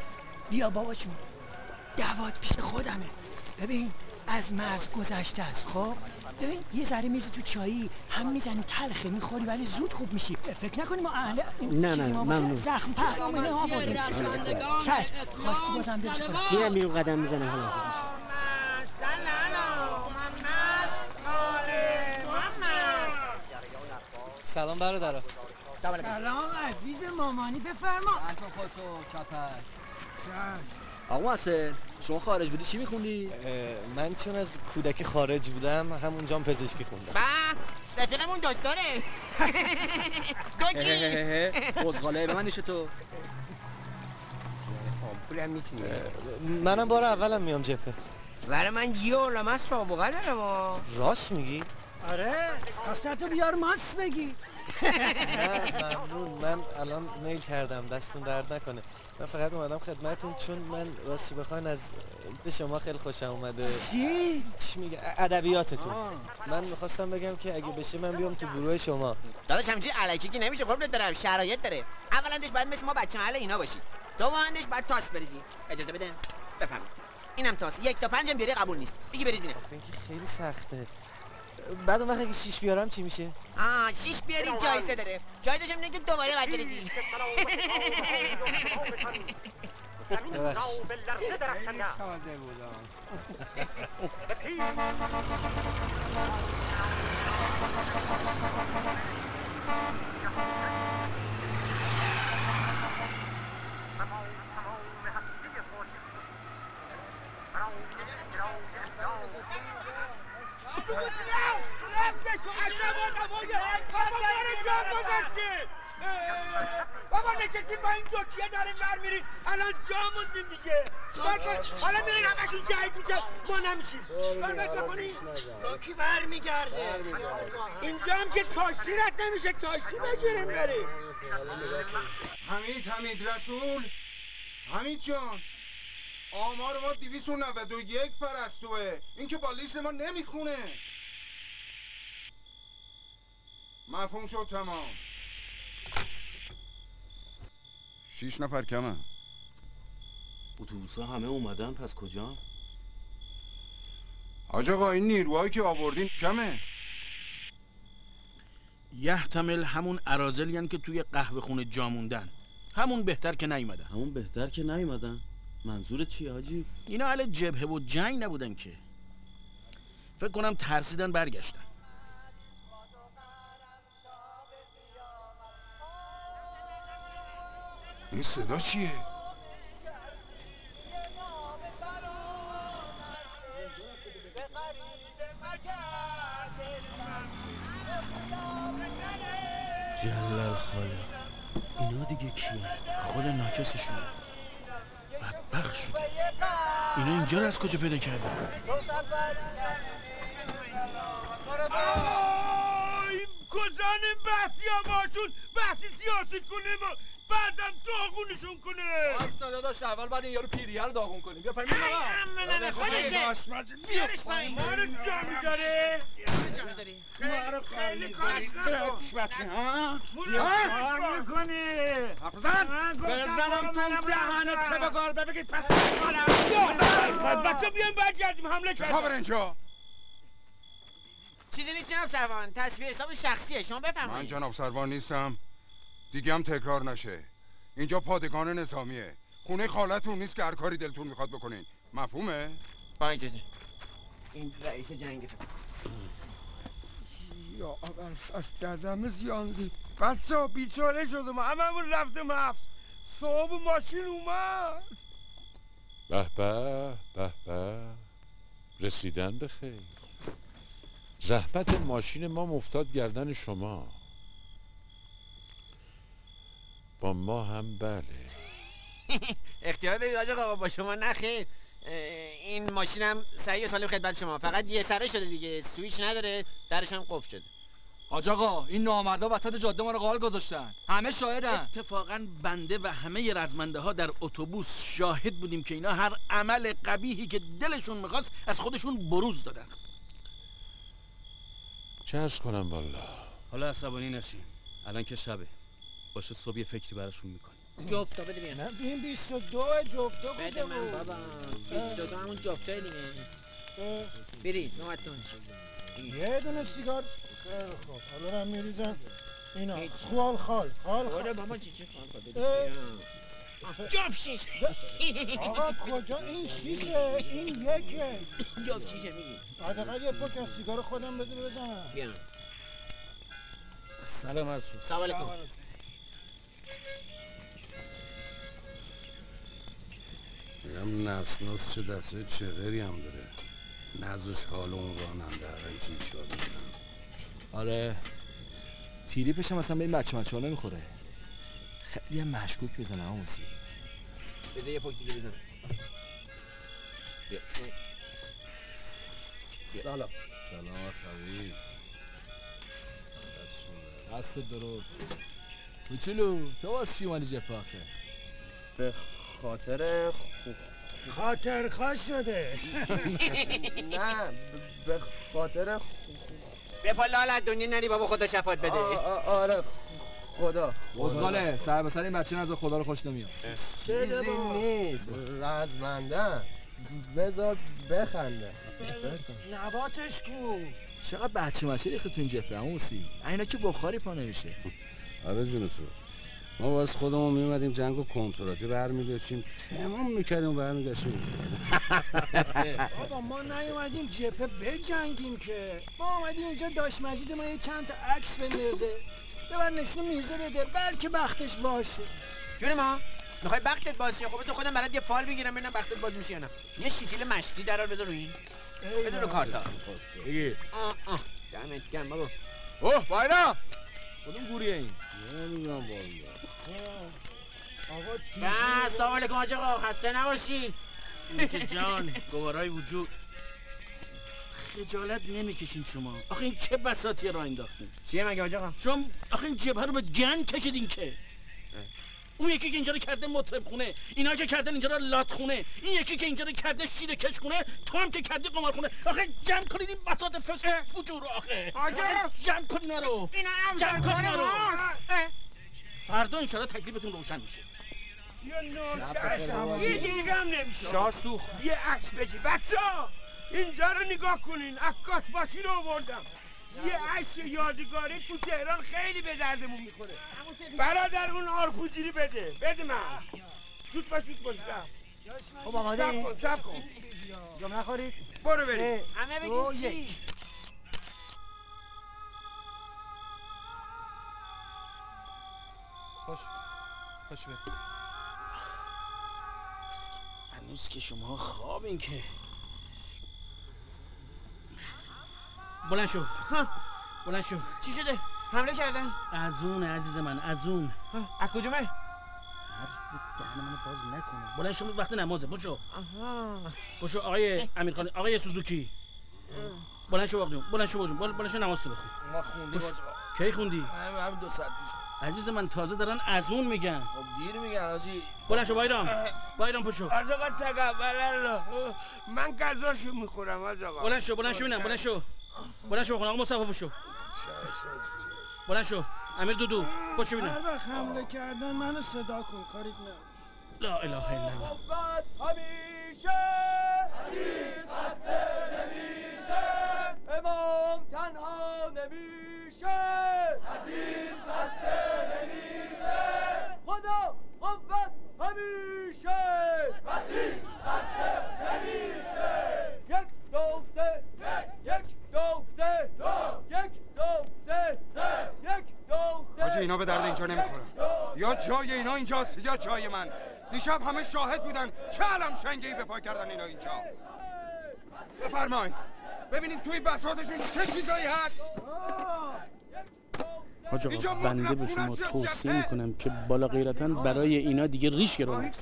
بیا بابا جون، دوات پیش خودمه. ببین از مرز گذشته است. خب ببین یه ذره میزی تو چایی هم میزنی تلخه میخوری ولی زود خوب میشی. فکر نکنی ما اهل نه ممنون. زخم پهلو اینه آوردیم. چشم خواستی بازم بیارش کنم. میرم بیرون قدم میزنم حالا خوب میشه. سلام برادرها. سلام عزیز مامانی، بفرما. الفا خودتو کپک. آقا حسن شما خارج بودی چی میخوندی؟ من چون از کودکی خارج بودم همونجا پزشکی خوندم. با رفیقمون دکتره. دوکی بزغاله به من نیشه تو. آمپولم میتونی. منم بار اولم میام جبهه. برای من یه عالمه سابقه دارم. راست میگی؟ آره کاستاتو بیار ماست بگی. نه ممنون. من الان میل کردم، دستون درد نکنه. من فقط اومدم خدمتتون چون من راستش بخواین از شما خیلی خوشم اومده. چی میگه؟ ادبیاتتون. من میخواستم بگم که اگه بشه من بیام تو گروه شما. داداش همینجوری الکی که نمیشه، قربونت برم، شرایط داره. اولندش باید مثل ما بچه محل اینا باشی. دومندش باید تاس بریزی. اجازه بده بفرمایید. اینم تاس 1 تا 5 هم بیاری قبول نیست. بگی بریز ببینم. آخه این که خیلی سخته. بعد اون وقت اگه 6 بیارم چی میشه؟ 6 بیاری جایزه داره. جایزش هم اینه که دوباره باید بریزی. ساده بود. بابا نشستیم با این دوچیه داریم برمیریم الان جا موندیم دیگه. چیکار کن؟ حالا میرین همشون جهید میشه ما نمیشیم. چیکار باید بکنیم؟ کی برمیگرده؟ اینجا هم که تاکسی رد نمیشه، تاکسی بگیریم بریم. حمید رسول، حمید جان، آمار ما 291 پرستوه. این که با لیست ما نمیخونه. مفهوم شد تمام. 6 نفر کمه. اتوبوس‌ها همه اومدن، پس کجا؟ حاج آقا این نیروهایی که آوردین کمه. یحتمل همون اراذلیان که توی قهوه خونه جا موندن. همون بهتر که نیومدن. منظورت چیه حاجی؟ اینا اهل جبهه و جنگ نبودن که. فکر کنم ترسیدن برگشتن. این صدا چیه؟ جلال خالق، اینا دیگه کیه؟ خود ناکسشونه. بدبخت شده. اینا اینجا رو از کجا پیدا کردن؟ کجانیم بحثی هم باشون بحثی سیاسی کنیم و بعدم داغونشون کنه. اکسا داداش اول بعد این یارو پیریه رو داغون کنیم. بیا پایین نه خودشه. بیارش پایین. ما رو جا میذاره. خیلی کارش نکن. کار میکنی. بزنم تو دهنت که بگار بگید پس بچه بیایم برگردیم حمله کردیم. خبر اینجا چیزی نیست جناب سروان، تصفیه حساب شخصیه. شما بفرمایید. من جناب سروان نیستم. دیگه هم تکرار نشه. اینجا پادگان نظامیه، خونه خالتون نیست که هر کاری دلتون میخواد بکنین. مفهومه؟ با اجازه. این رئیس جنگ یا اول از دردم زیاندی. بچه بیچاره شدم، هممون رفتم حبس. صاحب ماشین اومد. به به به به، رسیدن به خیر. زحمت ماشین ما مفتاد گردن شما، با ما هم بله. اختیار دارید آقا آقا، با شما نخیر. این ماشینم صحیح سالم خدمت شما، فقط یه سره شده دیگه، سویچ نداره، درش هم قفل شده. حاج آقا این نامردا وسط جاده ما رو قال گذاشتن، همه شاهدن. اتفاقا بنده و همه رزمنده ها در اتوبوس شاهد بودیم که اینا هر عمل قبیحی که دلشون میخواست از خودشون بروز دادن. چه عرض کنم والا. حالا عصبانی نشین، الان که شبه، باشه صبح یه فکری براشون میکنیم. جفتا بده بیان. نه این 22 جفتا بده من بابا. 22 همون جفتا دیگه. برید نواتون. یه دونه سیگار. خیلی خوب، حالا رو میریزم اینا. خال خال خال خال. بابا چی خال بده. جفت شیش. آقا کجا این شیشه؟ این یکه. جفت شیشه میگی. حداقل یه پاک از سیگار خودم بده بزنم. بیا. سلام عرض. سلام علیکم. میگم نسناس چه دسته چغری هم داره، نزوش حال اون راننده هرچی شاد میدن. آره تیریپش هم اصلا به این بچه ها نمیخوره، خیلی هم مشکوک بزنه هموسی. بذار یه پاک دیگه بزن. سلام. سلام خبیر. دست درست. کوچولو تو واسه چی اومدی جبهه آخه؟ به خاطر خاطر خواست شده. نه به خاطر به پا لالت دنیا نری بابا، خدا شفاعت بده. آره خدا بزغاله سر به سر این بچه نذار، خدا رو خوش نمیاد. چیزی نیست، رزمنده بذار بخنده. نباتش کو. چقدر بچه مشه ریخت تو این جبهه هموسی، اینا که بخاری پا نمیشه. آره جون تو، ما واسه خودمون میومدیم جنگ و کنتراتی برمی‌داشتیم، تمام میکردیم و برمیگشتیم. بابا ما نیومدیم جبهه بجنگیم که، ما اومدیم اینجا داش مجید ما یه چند تا عکس بندازه، ببر نشون میزه بده، بلکه بختش باشه. جون ما میخوای بختت باز شه؟ خب بذار خودم برات یه فال بگیرم ببینم بختت باز میشه یا نه. یه شیتیل مشتی درار بذار روی این، بذار رو کارتا. بگی دمت گرم بابا. اوه بایرام کدوم گوریه این؟ نمیدونم والا. آقا سلام علیکم حاج آقا، خسته نباشی. اینچه جان گوارای وجود، خجالت نمیکشین شما؟ آخه این چه بساطی راه انداختین؟ چیه مگه حاج آقا؟ شما آخه این جبهه رو به گند کشیدین که. اون یکی که اینجا رو کرده مطرب خونه، اینا که کردن اینجا رو لات خونه، این یکی که اینجا رو کرده شیر کش خونه، تو هم که کردی قمار خونه. آخه جمع کنید این بساط فسق فجور رو. آخه جمع کنید اینا رو، جمع کنید اینا رو. فردا انشالله تکلیفتون روشن میشه. یا نوچه یه دیگه هم نمیشه. شاه سوخت یه عکس بگی بچه ها، اینجا رو نگاه کنین، عکاس باشی رو آوردم. یه عکس یادگاری تو تهران خیلی به دردمون میخوره. برادر اون آرپوزیری بده من. زود باش رفت. خب آماده؟ سب کن جمع نخورید؟ برو بریم. همه بگیم چی؟ خوش بریم. هنوز که شما خوابین که. بلند شو. بلند شو. چی شده؟ حمله کردن؟ از اونه عزیز من، از اون. از کدومه؟ حرف دهن منو باز نکنه. بلند شو، وقت نمازه. بشو. بشو آقای امیرخان، آقای سوزوکی. بلند شو جون، بلند شو جون، بلند شو نماز تو بخون. ما خوندیم باز. کی خوندی؟ همین 2 ساعت پیش. عزیز من تازه دارن از اون میگن. خب دیر میگن حاجی. بلند شو بایرام پشو. از آقا تقبل الله، من غذاشو میخورم از آقا. بلند شو ببینم، بلند شو بخون. آقا مصطفی پشو. بلند شو امیر دودو پشو ببینم. هر وقت حمله کردن منو صدا کن، کاریت نباشه. لا اله الا الله. همیشه عزیز خسته نمیشه، امام تنها نمیشه، عزیز خسته نمیشه، اینا به درد اینجا نمیخورن. یا جای اینا اینجاست یا جای من. دیشب همه شاهد بودن چه علم شنگه‌ای به پا کردن اینا اینجا. بفرمایید ببینیم توی بساطشون چه چیزایی هست. حاج آقا بنده به شما توصیه میکنم که بالا غیرتاً برای اینا دیگه ریش گرو نکنید.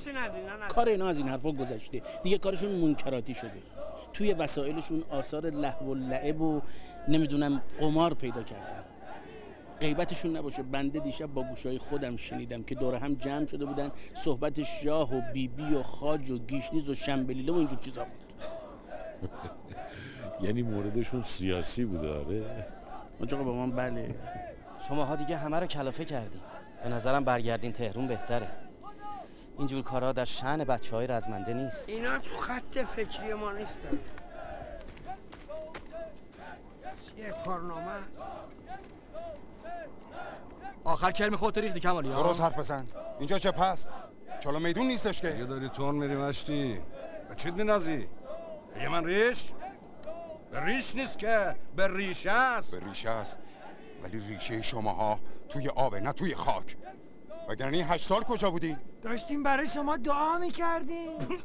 کار اینا از این حرفا گذشته، دیگه کارشون منکراتی شده. توی وسایلشون آثار لهو و لعب و نمیدونم قمار پیدا کردن. غیبتشون نباشه، بنده دیشب با گوشای خودم شنیدم که دور هم جمع شده بودن صحبت شاه و بیبی و خاج و گیشنیز و شنبلیله و اینجور چیزا بود. یعنی موردشون سیاسی بود. آره حاج آقا با من بله. شماها دیگه همه رو کلافه کردین. به نظرم برگردین تهرون بهتره. اینجور کارها در شأن بچه‌های رزمنده نیست. اینا تو خط فکری ما نیستن. یه کارنامه است. آخر کرم خودت ریختی کمالی ها. درست حرف بزن. اینجا چه پس؟ چالا میدون نیستش که. دیگه داری تون میری مشتی. به چیت می‌نازی؟ یه من ریش؟ به ریش نیست که به ریشه است. به ریشه است. ولی ریشه شماها توی آبه نه توی خاک. وگرنه این 8 سال کجا بودین؟ داشتیم برای شما دعا میکردیم.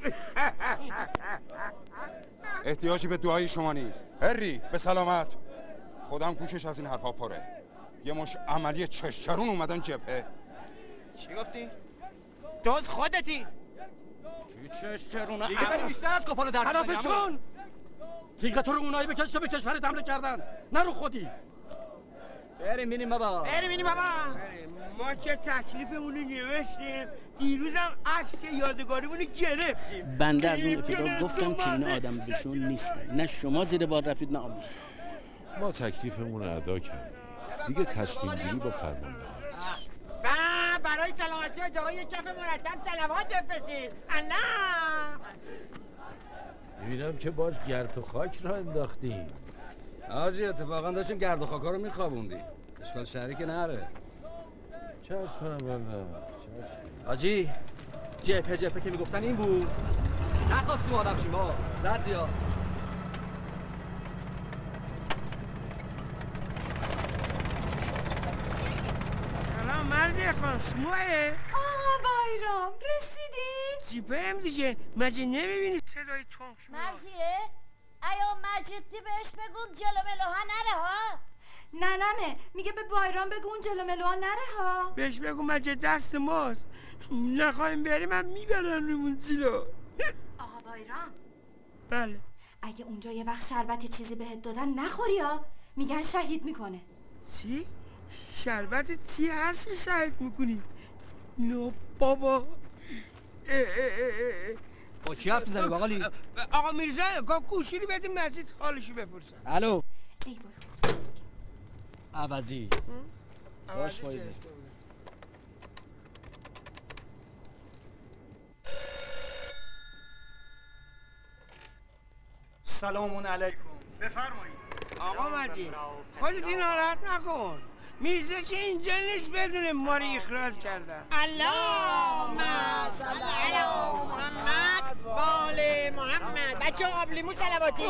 احتیاجی به دعای شما نیست. هری به سلامت. خودم گوشش از این حرفا پره. یه مش عملی چشچرون اومدن جبهه. چی گفتی؟ دوز خودتی. چی چشچرونه؟ دیگه بری بیشتر از کپانو در خلافش کن. دیگه تو رو اونایی بکش که به کشورت حمله کردن، نه رو خودی. بریم بینیم بابا. ما چه تکلیفمونو نوشتیم، دیروزم عکس یادگاریمونو گرفتیم. بنده از اون ابتدا گفتم که این آدم بهشون نیستن. نه شما زیر بار رفتید نه آموزه. ما تکلیفمون رو ادا کردیم. دیگه تصمیم گیری با فرمانده هست. برای سلامتی ها جاهای یک کف مرتب صلوات بفرستید. الله. میبینم که باز گرد و خاک را انداختیم. حاجی اتفاقا داشتیم گرد و خاکا رو میخوابوندیم. اشکال شهری که نره. چه ارز کنم والله. حاجی جبهه که میگفتن این بود. نخواستیم آدم شیم ها. زد زیاد. سلام مردی خان، شماه؟ بایرام رسیدی؟ جیبه دیگه مجه نمیبینی صدای تون مرزیه؟ ایا مجدی بهش بگون جلو ملوها نره ها. ننمه میگه به بایرام بگو اون جلو ملوها نره ها. بهش بگو مجه دست ماست، نخواهیم بریم هم میبرن رومون جلو. آقا بایرام بله اگه اونجا یه وقت شربت چیزی بهت دادن نخوری ها، میگن شهید میکنه. چی؟ شربت چی هستی شهید میکنی؟ نو بابا. با کی حرف میزنی باقالی؟ آقا میرزا گوشی رو بده مجید حالشو بپرسن. الو عوضی باش فایزه. سلام علیکم. بفرمایید. آقا مجید خودتی ناراحت نکن. میرزا که اینجا نیست بدونه ما رو اخراج کردن. اللهم صل علی محمد و آل محمد. بچه آبلیمو صلواتی.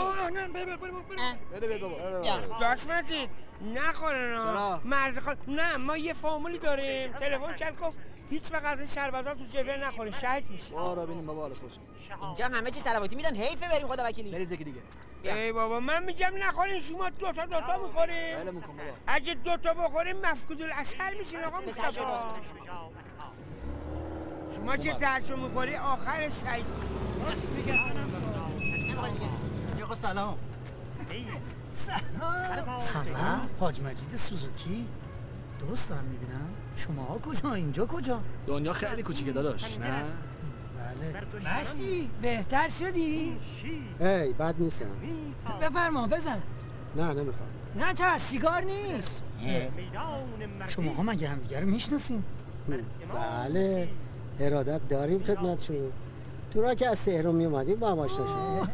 بده بابا. داش مجید نخورن مرز خان. نه ما یه فامولی داریم، تلفن کرد گفت هیچ وقت از این شربت‌ها تو جبهه نخورین شهید میشه. آره ببینیم بابا حالا خوش. اینجا همه چی صلواتی میدن، حیفه بریم خدا وکیلی. برید یکی دیگه. ای بابا من میگم نخورین، شما دوتا میخورین. بله میکنم بابا. اگه دوتا بخورین مفقود الاثر میشین آقا مصطفی. شما چه ترشو میخوری آخر شهید. راست میگم. آقا سلام. سلام حاج مجید سوزوکی. درست دارم میبینم؟ شما کجا؟ اینجا کجا؟ دنیا خیلی کوچیکه داداش نه؟ بله. مشتی بهتر شدی؟ ای بد نیستم. بفرما بزن. نه نمیخوام. نه تا سیگار نیست. شما ها مگه همدیگه رو میشناسین؟ بله ارادت داریم خدمتشون. تو را که از تهران می اومدیم با هم آشنا شدیم.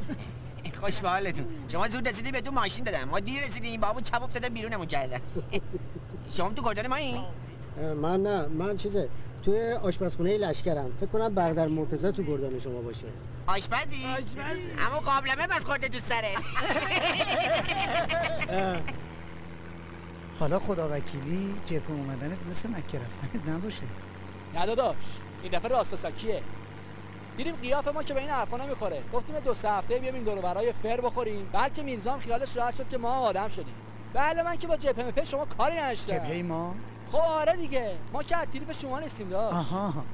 خوش به حالتون. شما زود رسیدی به تو ماشین دادم، ما دیر رسیدیم بابا چپ افتادن بیرونمون کردن. شما تو گردن ما این؟ من نه، من چیزه توی آشپزخونه لشکرم. فکر کنم برادر مرتضی تو گردن شما باشه. آشپزی؟ اما قابلمه بس خورده تو سره. حالا خدا وکیلی جبهه اومدنت مثل مکه رفتنت نباشه. نه داداش، این دفعه راست ساکیه. دیدیم قیاف ما که به این حرفا نمیخوره. گفتیم 2-3 هفته بیام این دور و برای فر بخوریم. بلکه میرزام خیالش راحت شد که ما آدم شدیم. بله من که با جبهه مپ شما کاری نداشتم. جبهه ما؟ خب آره دیگه. ما که تیری به شما نیستیم داشت. آها.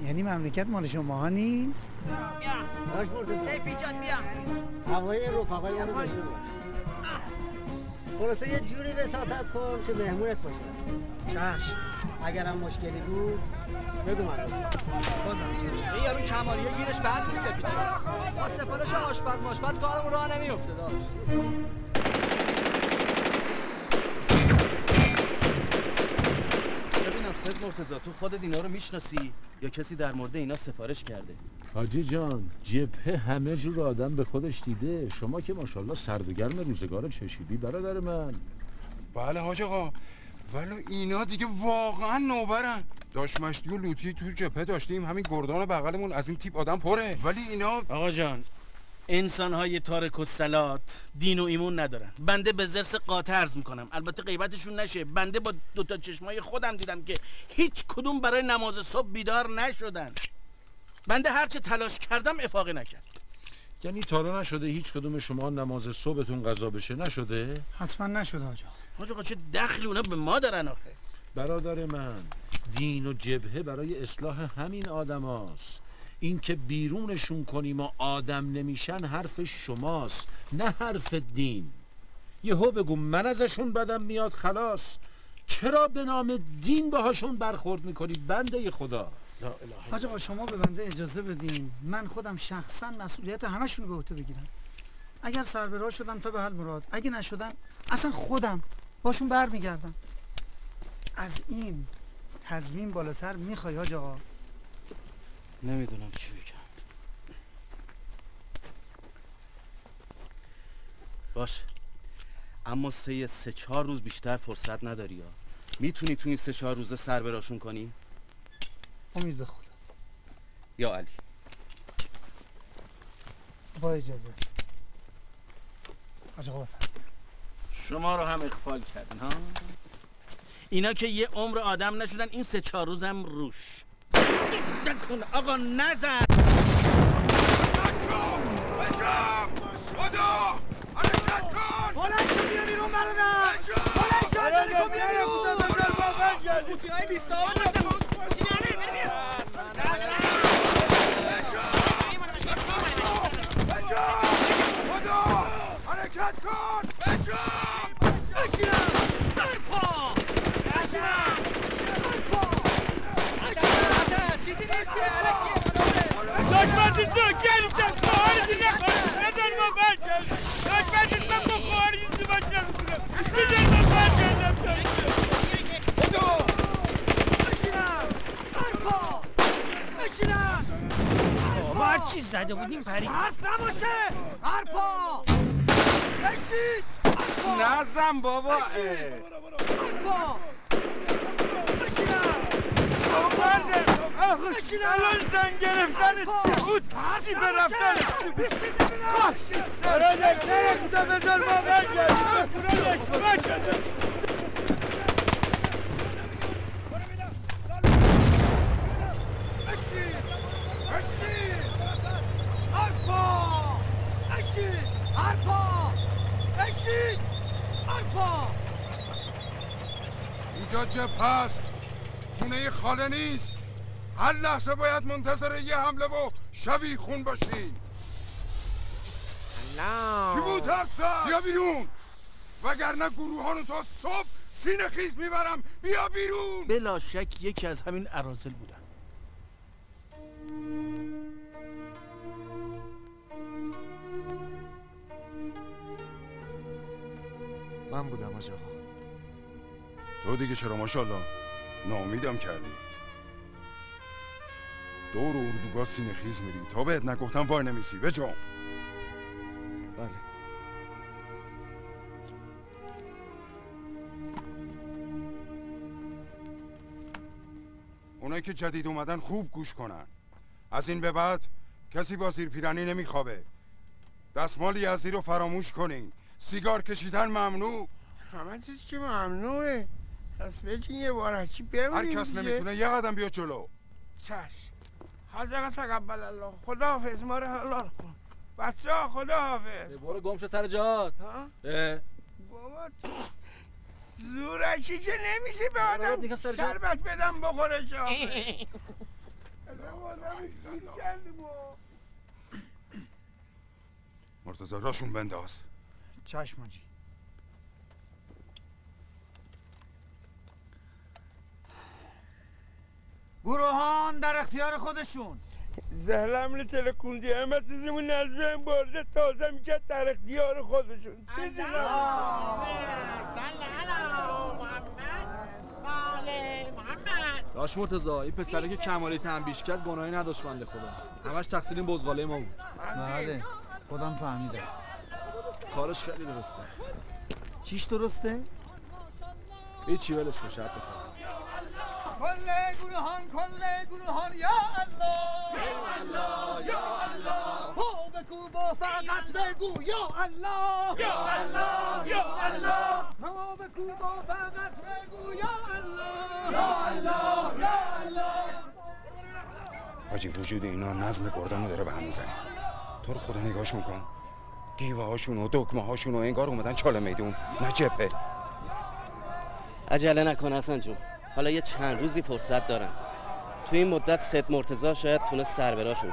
یعنی مملکت مال شماها نیست؟ باش مرتضی. سیف ایجاد بیا. هوای رفقای ما رو داشته باش. خلاصه یه جوری وساطت کن که مهمونت باشه. چشم. اگرم مشکلی بود بگو من بازم این یارو کمالیه گیرش بعد توی سپیچه با سفارش آشپز کارمون راه نمیفته داشت. ببینم سید مرتضی تو خودت اینا رو میشناسی یا کسی در مورد اینا سفارش کرده؟ حاجی جان جبهه همه جور آدم به خودش دیده. شما که ماشاءالله سرد و گرم روزگار چشیدی برادر من. بله حاج آقا، ولی اینا دیگه واقعا نوبرن. داش مشتی و لوتی تو جبهه داشتیم، همین گردان بغلمون از این تیپ آدم پره، ولی اینا آقا جان انسان‌های تارک الصلات دین و ایمون ندارن. بنده به زرس قاطع عرض میکنم، البته غیبتشون نشه، بنده با 2 چشمای خودم دیدم که هیچ کدوم برای نماز صبح بیدار نشدن. بنده هرچه تلاش کردم افاقه نکرد. یعنی تا حالا نشده هیچ کدوم شما نماز صبحتون قضا بشه؟ نشده؟ حتما نشده حاج آقا. حاج آقا چه دخلی اونا به ما دارن آخه؟ برادر من دین و جبهه برای اصلاح همین آدم هاست. این که بیرونشون کنیم و آدم نمیشن حرف شماست نه حرف دین. یهو بگو من ازشون بدم میاد خلاص. چرا به نام دین باهاشون برخورد میکنی بنده خدا؟ حاج آقا شما به بنده اجازه بدین من خودم شخصا مسئولیت همشون رو به عهده بگیرم. اگر سر به راه شدن فبحال مراد، اگه نشدن اصلا خودم باشون برمیگردم. از این تضمین بالاتر میخوای حاج آقا؟ نمیدونم چی بگم. باشه اما 3-4 روز بیشتر فرصت نداری ها. میتونی تو این 3-4 روزه سر براشون کنی؟ امید به خدا. یا علی با اجازه حاج آقا بفرمایید. شما رو هم اغفال کردن ها. اینا که یه عمر آدم نشدن، این 3-4 روز هم روش نکن. آقا نزن. خدا حرکت کن. بلند شو بیا بیرون برادر. بلند شو بیا بیرون. بزن ما برگردیم. قوطی‌های 20 تومن بزن. قوطی نره بره بیا. خدا حرکت کن. بشینم. برپا. بشینم. برپا. چیزی نیست که الکی داشمندید نوکریتم خواهرزی نکنم. بزن ما برگردیم. داشمندید من با خواهرزی باش نمیتونم. بزن ما برگردم. خدا بشینم. برپا. بشینم. ما هر چی زده بودیم پرید. حرف نباشه. برپا. بشین. نزن بابا. برپا. بشینم. الان زن گرفتن چی بود؟ چی به رفتن چی بود؟ برادر سرکتا بذار ما برگردیم. بتونه داشته باشه. بشین. بشین. برپا. بشین. برپا. بشین. برپا. اینجا جبهه هست، خونه خاله نیست. هر لحظه باید منتظر یه حمله و شبیه خون باشین. نه کی بود حرف زد؟ بیا بیرون وگرنه گروهانو تا صبح سینه خیز میبرم. بیا بیرون. بلا شک یکی از همین اراذل بودن. من بودم حاج آقا. تو دیگه چرا ماشاءالله ناامیدم کردی. دور اردوگاه سینه خیز میری تا بهت نگفتم وای نمیسی. بجام. بله. اونایی که جدید اومدن خوب گوش کنن. از این به بعد کسی با زیر پیرنی نمیخوابه. دستمال یزدی رو فراموش کنین. سیگار کشیدن ممنوع. همه چیز که ممنوعه. پس بگین یه بار هرچی ببینیم. هر کس نمیتونه یه قدم بیا جلو. چشم. حاضر تقبل الله. خداحافظ، ما رو حلال کن. بچه ها خداحافظ. برو گم شو سر جات. ها؟ بابا زورشی که نمیشه به آدم شربت بدم بخوره شاخه. مرتضی راشون بنداز. چشم حاجی. گروهان در اختیار خودشون. زهلم تلکوندی همه چیزمون نزبه این برده تازه میکرد در اختیار خودشون. چیزی داش مرتضی این پسره که کمالی تنبیش کرد گناهی نداشت بنده خدا. همش تقصیر این بزغاله ما بود. بله خودم فهمیدم. کارش خیلی درسته. چیش درسته؟ هیچی ولش کن شرط بکن. کل گروهان یا الله یا الله پا بکوب و فقط بگو یا الله یا الله پا بکوب و فقط بگو یا الله حاجی وجود اینا نظم گردن رو داره به هم میزنه. تو رو خدا نگاهشون کن. گیوه هاشون و دکمه هاشون و انگار اومدن چاله میدون نه جبهه. عجله نکن حسن جون، حالا یه چند روزی فرصت دارم. تو این مدت سید مرتضی شاید تونست سربراشون.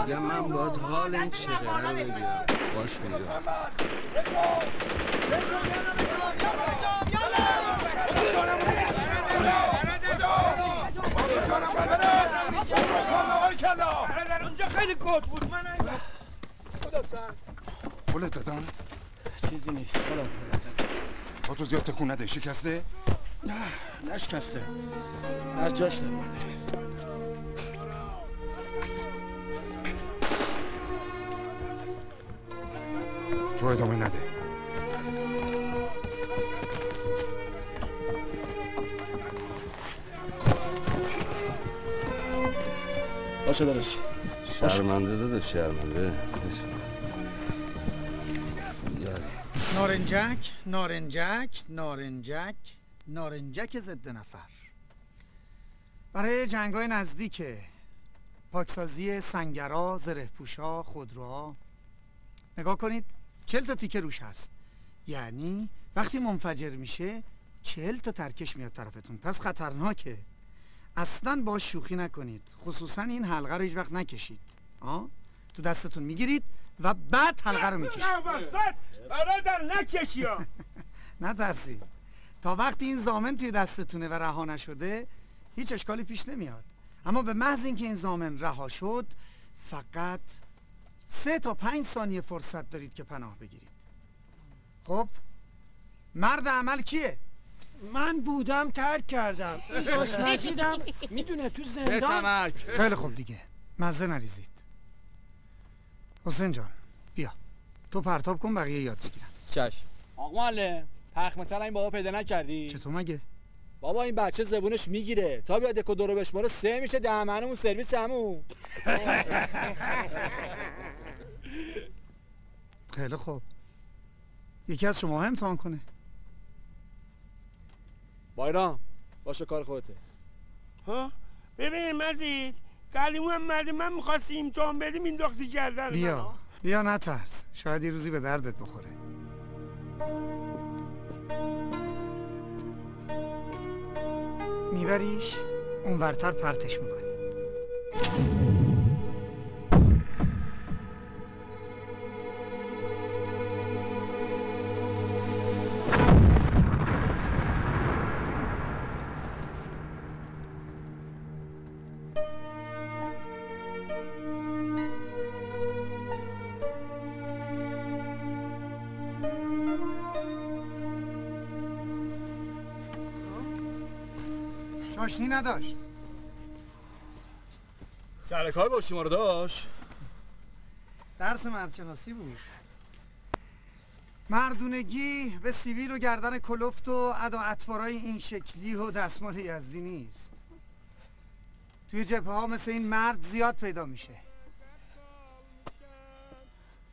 میگم من باید حال این چقدر رو بگیرم. باش میگم برادر اونجا خیلی کود بود. من پولت دادن؟ چیزی نیست. حالا با تو زیاد تکون نده. شکسته؟ نه نشکسته، از جاش در اومده. تو ادامه نده. باشه دارش. شرمنده داده شرمنده. نارنجک ضد نفر. برای جنگ‌های نزدیک پاکسازی سنگرها، زره‌پوش‌ها، خودروها نگاه کنید 40 تا تیکه روش هست. یعنی وقتی منفجر میشه 40 تا ترکش میاد طرفتون. پس خطرناکه. اصلا باش شوخی نکنید. خصوصا این حلقه رو هیچ وقت نکشید. تو دستتون میگیرید و بعد حلقه رو میکشید. برادر نکشی ها. نترسید. تا وقتی این ضامن توی دستتونه و رها نشده هیچ اشکالی پیش نمیاد. اما به محض اینکه این ضامن رها شد فقط 3 تا 5 ثانیه فرصت دارید که پناه بگیرید. خب مرد عمل کیه؟ من بودم ترک کردم. باش مجیدم میدونه تو زندان. خیلی خوب دیگه مزه نریزید. حسین جان بیا تو پرتاب کن بقیه یاد بگیرن. چشم. آقا معلم پخمتر این بابا پیدا نکردی؟ چطور مگه؟ بابا این بچه زبونش میگیره تا بیاد یک و دو رو بشماره 3 میشه دهمنمون سرویس همون. خیلی خوب یکی از شما امتحان کنه. بایرام باشه کار خودته. ها ببین مزید کلیمو من میخواستی امتحان بدیم این داختی کردن. بیا نترس شاید یه روزی به دردت بخوره. میبریش اونورتر پرتش میکنی. چاشنی نداشت. سر کار با شما رو داشت. درس مردشناسی بود. مردونگی به سیبیل و گردن کلفت و ادا اطوارای این شکلی و دستمال یزدی نیست. توی جبهه ها مثل این مرد زیاد پیدا میشه.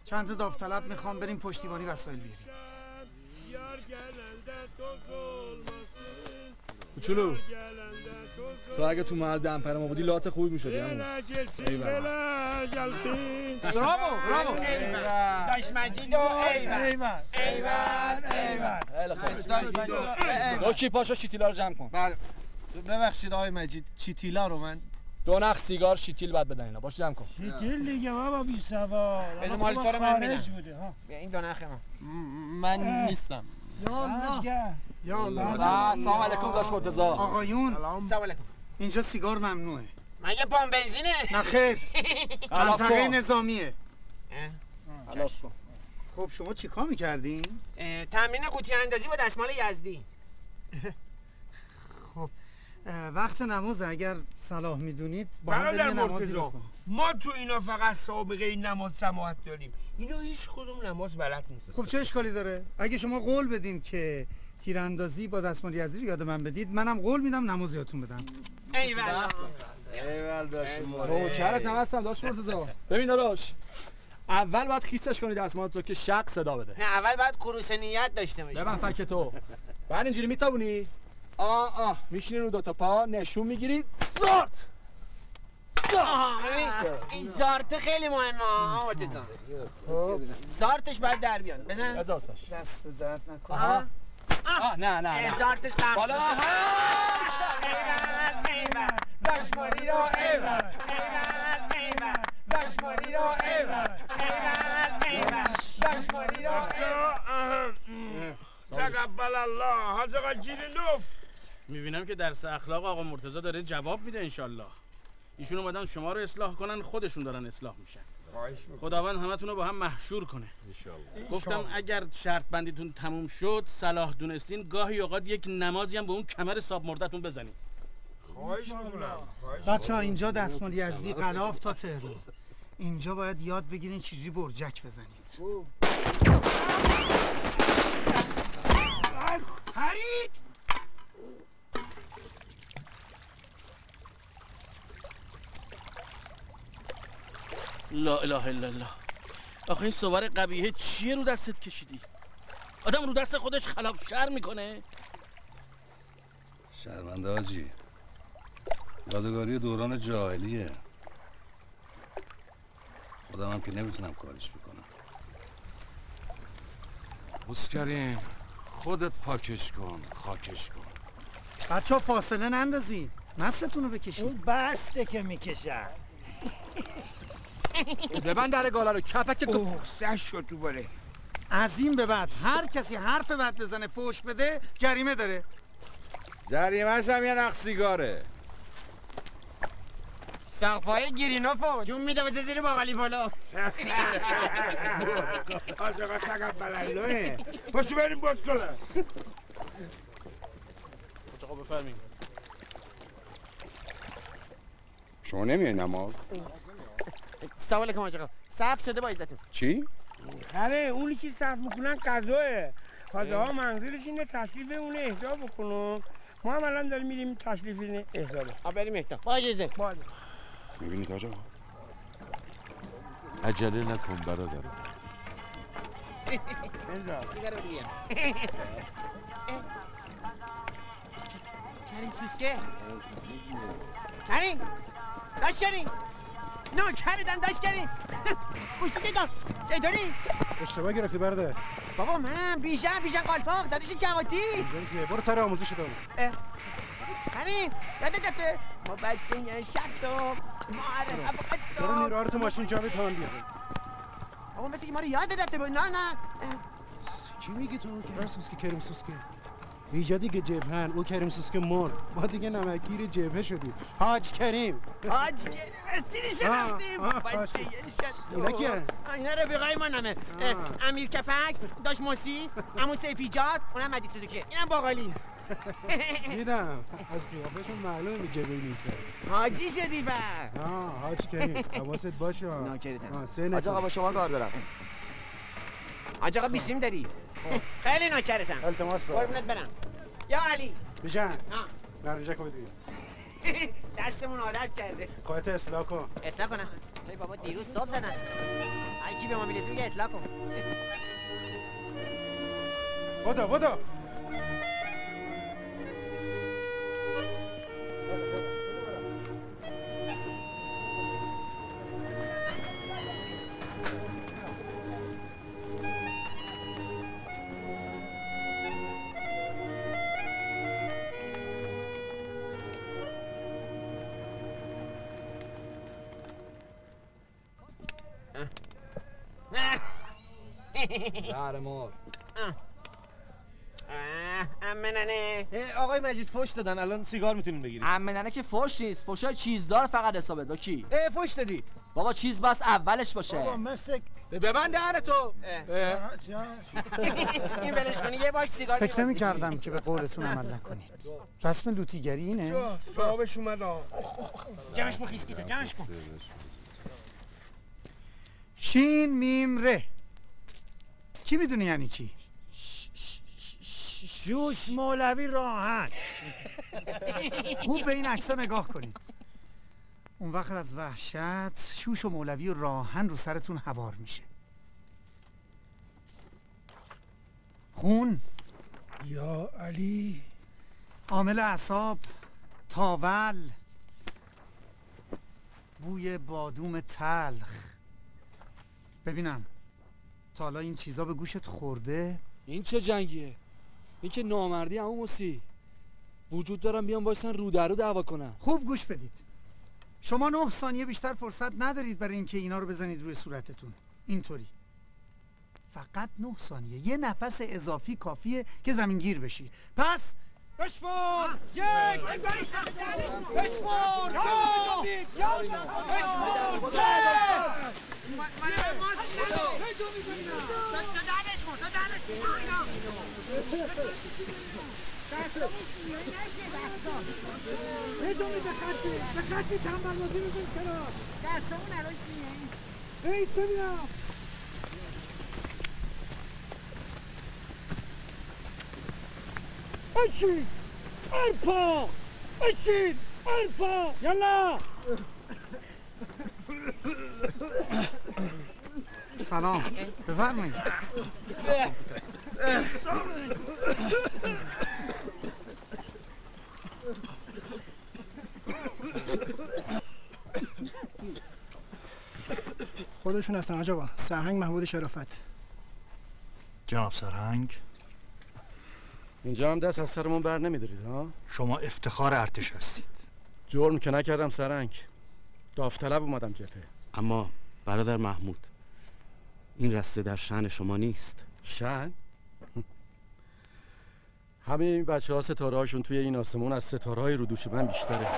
چند تا داوطلب میخوام بریم پشتیبانی وسایل بیاریم. کوچولو تو اگه تو محل دمپر ما بودی لات خوبی میشدی همون. برافو داش مجید و ایول لوکی پاشا شیتیلا رو جمع کن. بله ببخشید آقای مجید چیتیلا رو من 2 نخ سیگار شیتیل بعد بدن اینا. باش جمع کن. شیتیل دیگه بابا بی سوار. بده مال تو رو من میدم. بیا این 2 نخ من نیستم. یا الله یا الله. سلام علیکم داش مرتضی. آقایون سلام علیکم. اینجا سیگار ممنوعه. مگه پمپ بنزینه؟ نه خیر. منطقه نظامیه. خلاص کن. خب شما چیکار میکردین؟ تمرین قوطی اندازی با دستمال یزدی. خب وقت نماز اگر صلاح میدونید با هم بریم نمازی رو کنیم. ما تو اینا فقط سابقه این نماز سماحت داریم. اینا هیچ کدوم نماز بلد نیست. خب چه اشکالی داره؟ اگه شما قول بدین که تیراندازی با دستمال یزدی رو یاد من بدید، منم قول میدم نماز یادتون بدم. ایول داشت نوکرت هم هستم داش مرتضی. ببین داداش اول باید خیسش کنی دستمال تو که شق صدا بده. نه اول باید خروس نیت داشته باشی. ببن فک تو. بعد اینجوری میتابونی میشینی رو 2 تا پا نشون میگیری زارت. این زارت خیلی مهمه آقا مرتضی. خب زارتش باید در بیاد. بزن اداستش دست درد نکنه. نه زارتش قرص بالا ایول دشماری رو ایول دشماری رو ایول دشماری رو تقبل الله حاج آقا جیرینوف. میبینم که درس اخلاق آقا مرتضی داره جواب میده انشالله. ایشون اومدن شما رو اصلاح کنن، خودشون دارن اصلاح میشن. خداوند همتون رو با هم محشور کنه. گفتم اگر شرط بندیتون تموم شد صلاح دونستین گاهی اوقات یک نمازی هم به اون کمر ساب مردتون بزنید. خواهش میکنم. بچه ها اینجا دستمال یزدی قلاف تا تهران. اینجا باید یاد بگیرین چجوری برجک بزنید. پرید لا اله الا الله. آخه این صور قبیحه چیه رو دستت کشیدی؟ آدم رو دست خودش خلاف شر میکنه؟ شرمنده حاجی، یادگاری دوران جاهلیه. خودم هم که نمیتونم کارش بکنم. مسکرین خودت پاکش کن، خاکش کن. بچه ها فاصله نندازین، مستتون رو بکشین. اون بسته که میکشن. ببند در گالا رو کپک سش شد تو باره. از این به بعد هر کسی حرف بد بزنه فوش بده جریمه داره. جریمه‌ش هم یه نخ سیگاره. سقفای گیرینوفو جون میده واسه زیر باقالی بالا. حاج آقا تقبل الله. پاشو بریم باز کنه. حاج آقا بفرمایید. شما نمیای نماز؟ سلام علیکم حاج آقا. صرف شده با عزتون. چی؟ خره اونی که صرف میکنن غذاه. حاج آقا منظورش اینه تشریف اون اهدا بکنن. ما هم الان داریم میریم تشریف این اهدا بکنن. بریم اهدا. با اجازه. میبینید حاج آقا؟ عجله نکن برادر. سیگار رو بیار. کریم سوسکه. کریم. داشت کریم. نه کردن داشت کریم. گوش بگم. چطوری؟ اشتباه گرفتی برادر. بابا من بیژن قالپاق داداش جواتی. برو سر آموزش دارم. کریم یادت ما بچه شدم برو نیروها رو تو ماشین جا تمام بیار. بابا مثل که ما رو یاد داده بود. نه چی میگی تو؟ کریم سوسکه کریم سوسکه ویجا دیگه جبهن. او کریم سوسکه مرد، ما دیگه نمکگیر جبهه شدیم. حاج کریم استیدش رفتیم بچه شد. اینا کیه؟ اینا رفیقای ما نمه. امیر کپک، داش موسی، عمو سیفیجاد، اونم مجید صدوکه، اینم باقالی. دیدم از قیافشون معلومه جبهی نیستن. حاجی شدی بر حاج کریم حواست باشه. ناکرتم. حاج آقا با شما کار دارم. حاج آقا بیسیم داری؟ خیلی ناکرتم. التماس دارم. قربونت برم. یا علی بجن برنجه کنید بیار. دستمون عادت کرده. خودت اصلاح کن. اصلاح کنم؟ ای بابا دیروز صبح زدن. هر کی به ما میرسه میگه اصلاح کن. بدو زهر مار. امننه آقای مجید فوش دادن، الان سیگار میتونین بگیرید. عمننه که فوش نیست، فوشای چیزدار فقط حسابه. دو کی؟ فوش دادی بابا چیز بس اولش باشه. بابا مثل ببند دهنتو. این ولش کنی یه باکس سیگار. فکر نمی کردم که به قولتون عمل نکنید. رسم لوتیگری اینه؟ صاحبش اومد. جمعش کن خیسکیتو جمعش کن. شین میم ره. کی میدونه یعنی چی؟ شوش مولوی راهن. خوب به این عکس‌ها نگاه کنید. اون وقت از وحشت شوش و مولوی و راهن رو سرتون هوار میشه. خون یا علی، عامل اعصاب، تاول، بوی بادوم تلخ. ببینم تا حالا این چیزا به گوشت خورده؟ این چه جنگیه؟ این که نامردی عمو موسی. وجود دارم بیام وایسن رو در رو دعوا کنن. خوب گوش بدید. شما 9 ثانیه بیشتر فرصت ندارید برای اینکه اینا رو بزنید روی صورتتون. اینطوری. فقط 9 ثانیه. یه نفس اضافی کافیه که زمینگیر بشید. پس بشمار! یک! بشمار! دو! بشمار! سه! اشین ارپا اشین ارپا یلا. سلام بفرمایید. خودشون هستن حاج آقا. سرهنگ محمود شرافت. جناب سرهنگ، اینجا هم دست از سرمون بر نمیدارید ها؟ شما افتخار ارتش هستید. جرم که نکردم سرهنگ، داوطلب اومدم جبهه. اما برادر محمود، این رسته در شأن شما نیست. شأن؟ همه این بچه ها ستاره هاشون توی این آسمون از ستاره های رو دوش من بیشتره.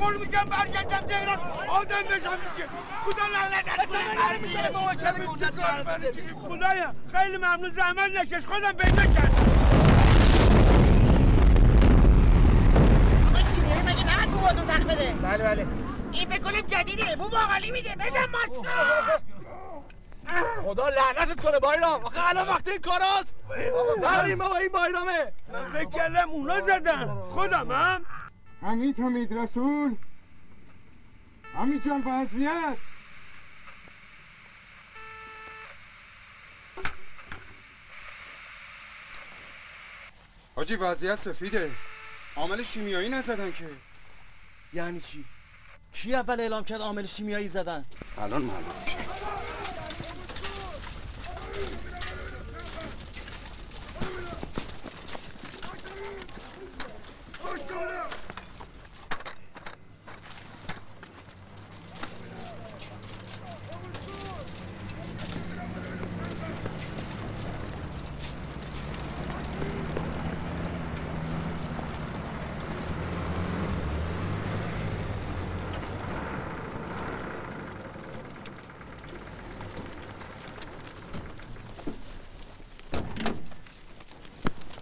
قول میشم برگردم تهران آدم بشم دیگه. خدا لعنتت کنه. خدایا خیلی ممنون، زحمت نکش، خودم پیدا کردم. آقا شیمیایی مگه نهد بو بادون تخت بده؟ بله. این فکر کنم جدیده، بو باقالی میده. بزن ماسکو. خدا لعنتت کنه بایرام. آخه الان وقت این کاراست. بریم بابا، این بایرامه. من فکر کردم اونا زدن. خودم هم حمید رسول. حمید جان وضعیت. حاجی وضعیت سفیده. عامل شیمیایی نزدن که. یعنی چی؟ کی اول اعلام کرد عامل شیمیایی زدن؟ الان معلوم میشه.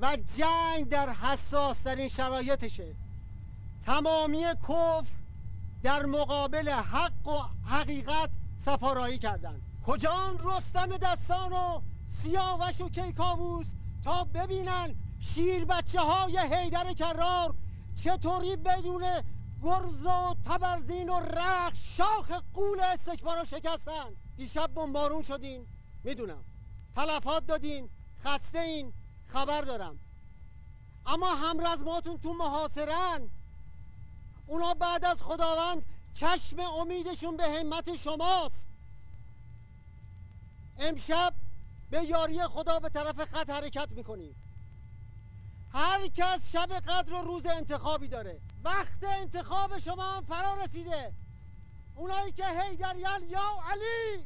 و جنگ در حساس ترین شرایطشه. تمامی کفر در مقابل حق و حقیقت سفارایی کردن. کجان رستم دستان و سیاوش و کیکاووس تا ببینن شیر بچه های حیدر کرار چطوری بدون گرز و تبرزین و رخش شاخ قول استکبار رو شکستن. دیشب بمبارون شدین، میدونم تلفات دادین، خسته این، خبر دارم، اما همرزماتون تو محاصرن. اونا بعد از خداوند چشم امیدشون به همت شماست. امشب به یاری خدا به طرف خط حرکت میکنیم. هر کس شب قدر و روز انتخابی داره. وقت انتخاب شما هم فرا رسیده. اونایی که حیدریان یا علی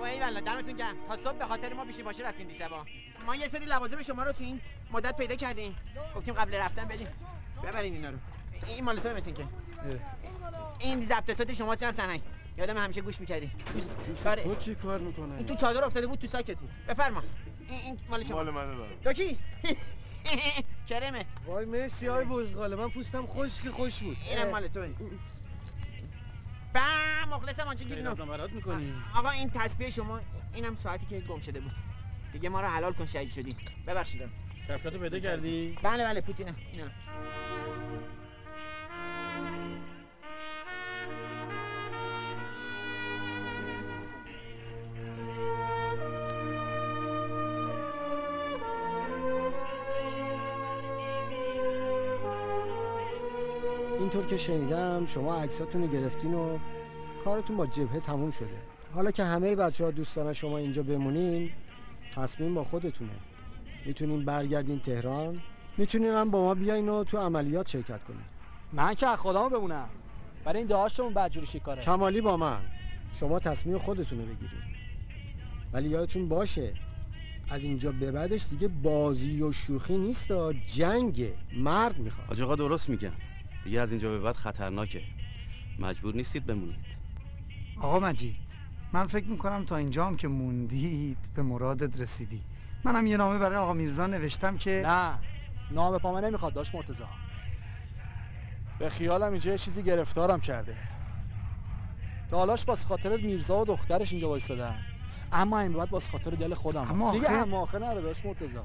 ایوالا دمتون گرم. تا صبح به خاطر ما بیشی باشه رفتین دیشبا. ما یه سری لوازم شما رو تو این مدت پیدا کردیم، گفتیم قبل رفتن بدیم ببرین اینا رو. این مال تو مثل که این ضبط صوت شما هم سنگ. یادم همیشه گوش می‌کردی. تو چی کار می‌کنه؟ این تو چادر افتاده بود تو ساکت بود. بفرما. این مال شما. مال منه بابا. دوکی. کرمت. وای مرسی آی بزغاله، من پوستم خشک خوش بود. اینم مال توئه. با مخلصم آنچه گیرینو برات می‌کنی. آقا این تسبیح شما، اینم ساعتی که گم شده بود. دیگه ما رو حلال کن شهید شدی. ببخشید. دفترتو پیدا کردی؟ بله بله پوتینه. اینا. اینطور که شنیدم شما عکساتون رو گرفتین و کارتون با جبهه تموم شده. حالا که همه بچه‌ها دوستان شما اینجا بمونین، تصمیم با خودتونه. میتونین برگردین تهران، میتونین هم با ما بیاین و تو عملیات شرکت کنین. من که خودمو بمونم، برای این دعاشمون بدجوری شکاره. کمالی با من. شما تصمیم خودتون رو بگیرین. ولی یادتون باشه از اینجا به بعدش دیگه بازی و شوخی نیست، جنگ مرد میخواد. حاج آقا درست میگن. دیگه از اینجا به بعد خطرناکه. مجبور نیستید بمونید. آقا مجید، من فکر میکنم تا اینجا هم که موندید به مرادت رسیدی. منم یه نامه برای آقا میرزا نوشتم که نه، نامه پامه نمیخواد داش مرتضی. به خیالم اینجا یه چیزی گرفتارم کرده. تا حالاش باز خاطر میرزا و دخترش اینجا وایسادن، اما این بعد باز خاطر دل خودم. اما دیگه هماخه نره داش مرتضی.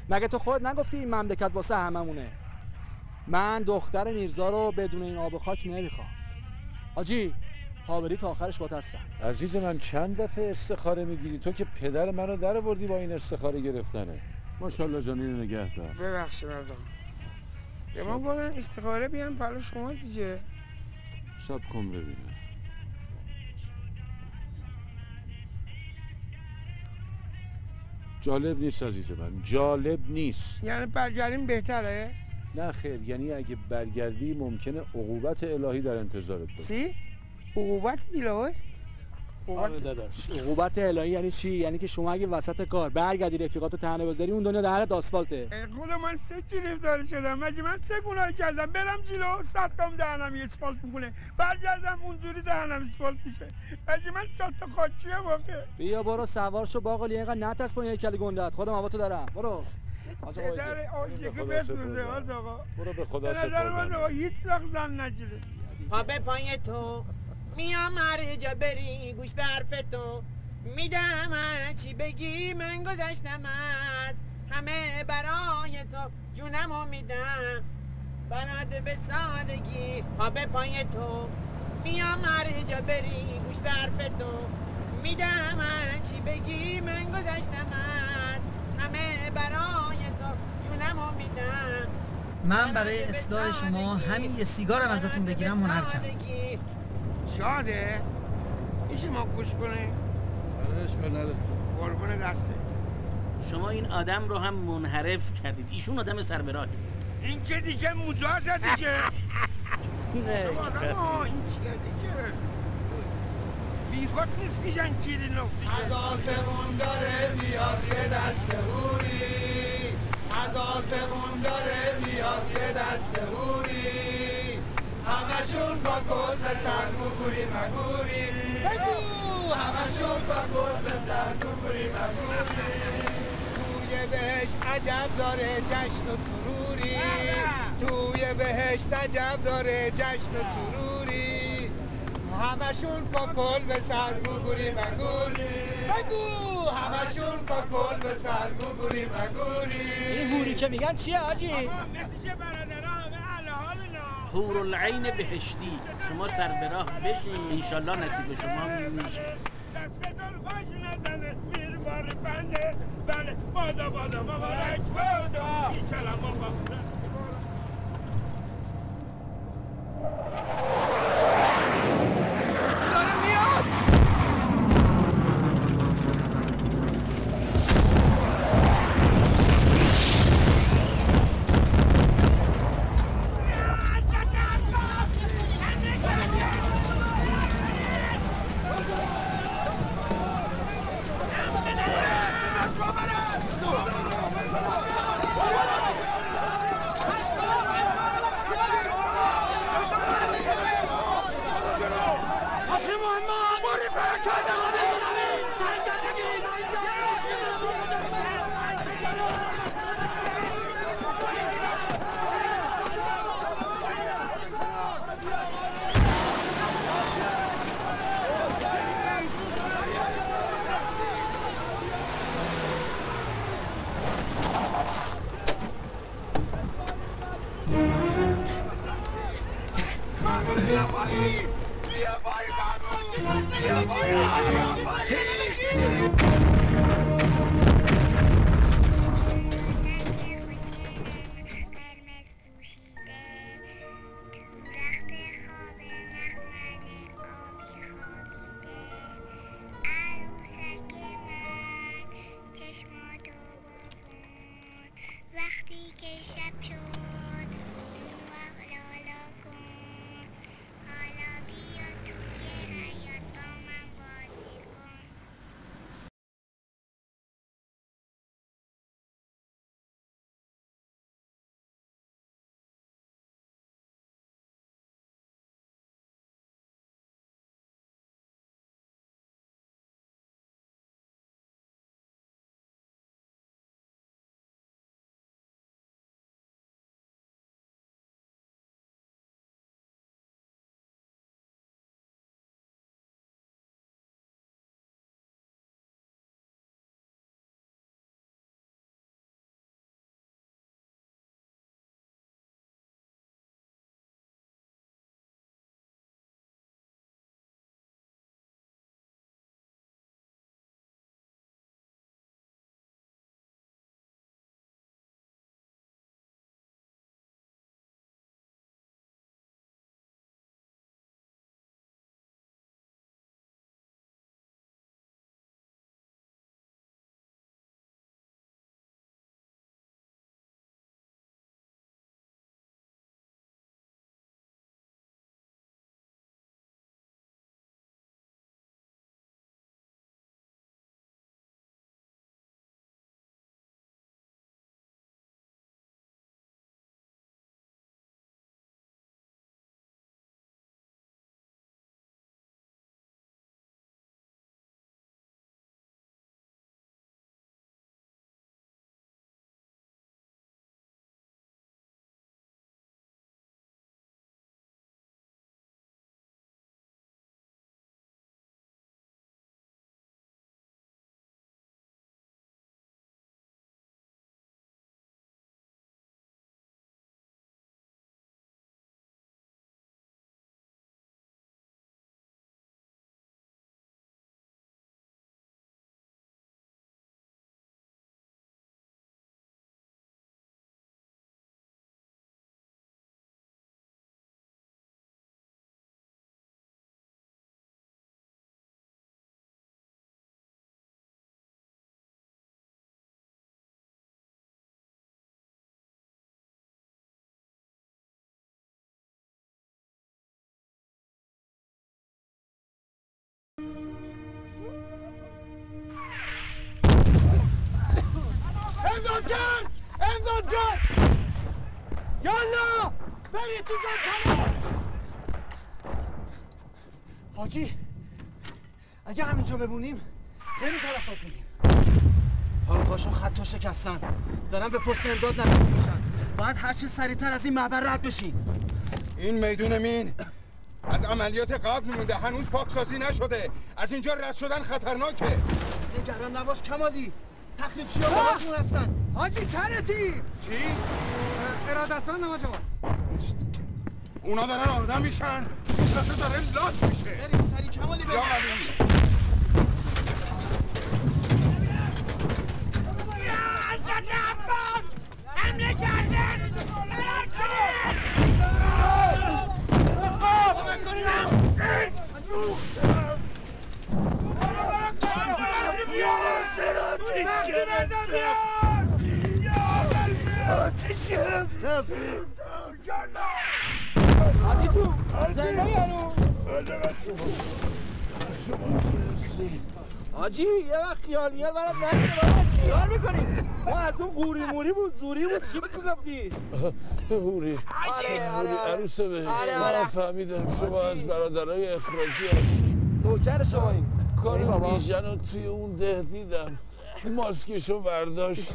مگه تو خودت نگفتی این مملکت واسه هممونه؟ من دختر میرزا رو بدون این آب و خاک نمیخوام. حاجی پابری تا آخرش با هستم. عزیز من چند دفعه استخاره میگیری؟ تو که پدر منو در آوردی با این استخاره گرفتنه. ماشاءالله جان، اینو نگه دار. ببخشید مردم. به ما گفتن استخاره بیان پلو شما دیگه. شب کن ببینم. جالب نیست عزیز من، جالب نیست. یعنی برگردیم بهتره؟ نه خیر، یعنی اگه برگردی ممکنه عقوبت الهی در انتظارت باشه. چی؟ عقوبت الهی؟ عقوبت الهی یعنی چی؟ یعنی که شما اگه وسط کار برگردی رفیقاتو طعنه بذاری، اون دنیا دهنت آسفالته. خود من 3 گرفتار شدم. مگه من 3 گناه کردم؟ برم جلو 100 تام دهنم اسفالت میکنه، برگردم اونجوری دهنم اسفالت میشه. مگه من 100 تا خاکیه واقعا؟ بیا برو سوار شو باقالی، اینقدر نترس با این هیکل گندت. خودم هواتو دارم. برو. پدر عاشقی بسوزه حاج آقا. برو به خدا به نظر من سپردم. آقا هیچ وقت زن نگیره. پا به پای تو میام هر جا بری گوش به حرف تو میدم چی بگی من گذشتم از همه برای تو جونمو میدم برات به سادگی. پا به پای تو میام هر جا بری گوش به حرف تو میدم چی بگی من گذشتم از همه برای تو جونمو میدم. من برای اصلاح شما همین یه سیگارم ازتون بگیرم هنر کردم. شاده؟ میشه ما گوش کنه؟ آره اشکال نداره. قربون دسته. شما این آدم رو هم منحرف کردید. ایشون آدم سر به راهی بود. این که دیگه مجازه دیگه. نه این چیه دیگه؟ بی خود نیست میشن کیری نفت دیگه. از آسمون داره میاد یه دست هوری، از آسمون داره میاد یه دست هوری، همشون با کل به سر گوگوری مگوری، بگو همشون با کل به سر گوگوری مگوری. توی بهشت عجب داره جشن و سروری، توی بهشت عجب داره جشن و سروری، همشون کل به سر گوگوری مگوری، بگو همشون کل به سر گوگوری مگوری. این هوری که میگن چیه حاجی؟ مثل که برادرها همه علی حالنا. حورالعین بهشتی. شما سر به راه بشین انشالله نصیب شما میشه. دست به زلفاش نزنه میر بار بنده. بله بادا بادا مبارک بادا ایشالا مبارک. داره میاد. وقتی که شب شد اون وقت لالا کن حالا بیا توی حیات با من بازی کن امدادگر امدادگر یالا برید تو جان. حاجی اگه همینجا بمونیم خیلی تلفات میدیم. تانکاشون خطا شکستن، دارن به پست امداد نزدیک میشن. باید هر چه سریعتر از این معبر رد بشین. این میدون مین از عملیات قبل مونده، هنوز پاکسازی نشده. از اینجا رد شدن خطرناکه. نگران نباش کمالی، تخریب چیا باهاتون هستن. حاجی کرتی چی؟ ارادتمند نماز آقا. اونا دارن آدم میشن، این کاسه داره لات میشه. بریم سری کمالی بریم. یا علی حضرت عباس حمله کردن. آتش گرفتم. حاجی تو زنده یارو حاجی یه وقت خیال میاد برات نگیره برات چیکار میکنی؟ ما از اون قوری موری بود زوری بود چی میگفتی؟ هوری عروس بهش من فهمیدم شما از برادرای اخراجی هستی. نوکر شما این کاری بیژن رو توی اون ده دیدم، ماسکشو برداشت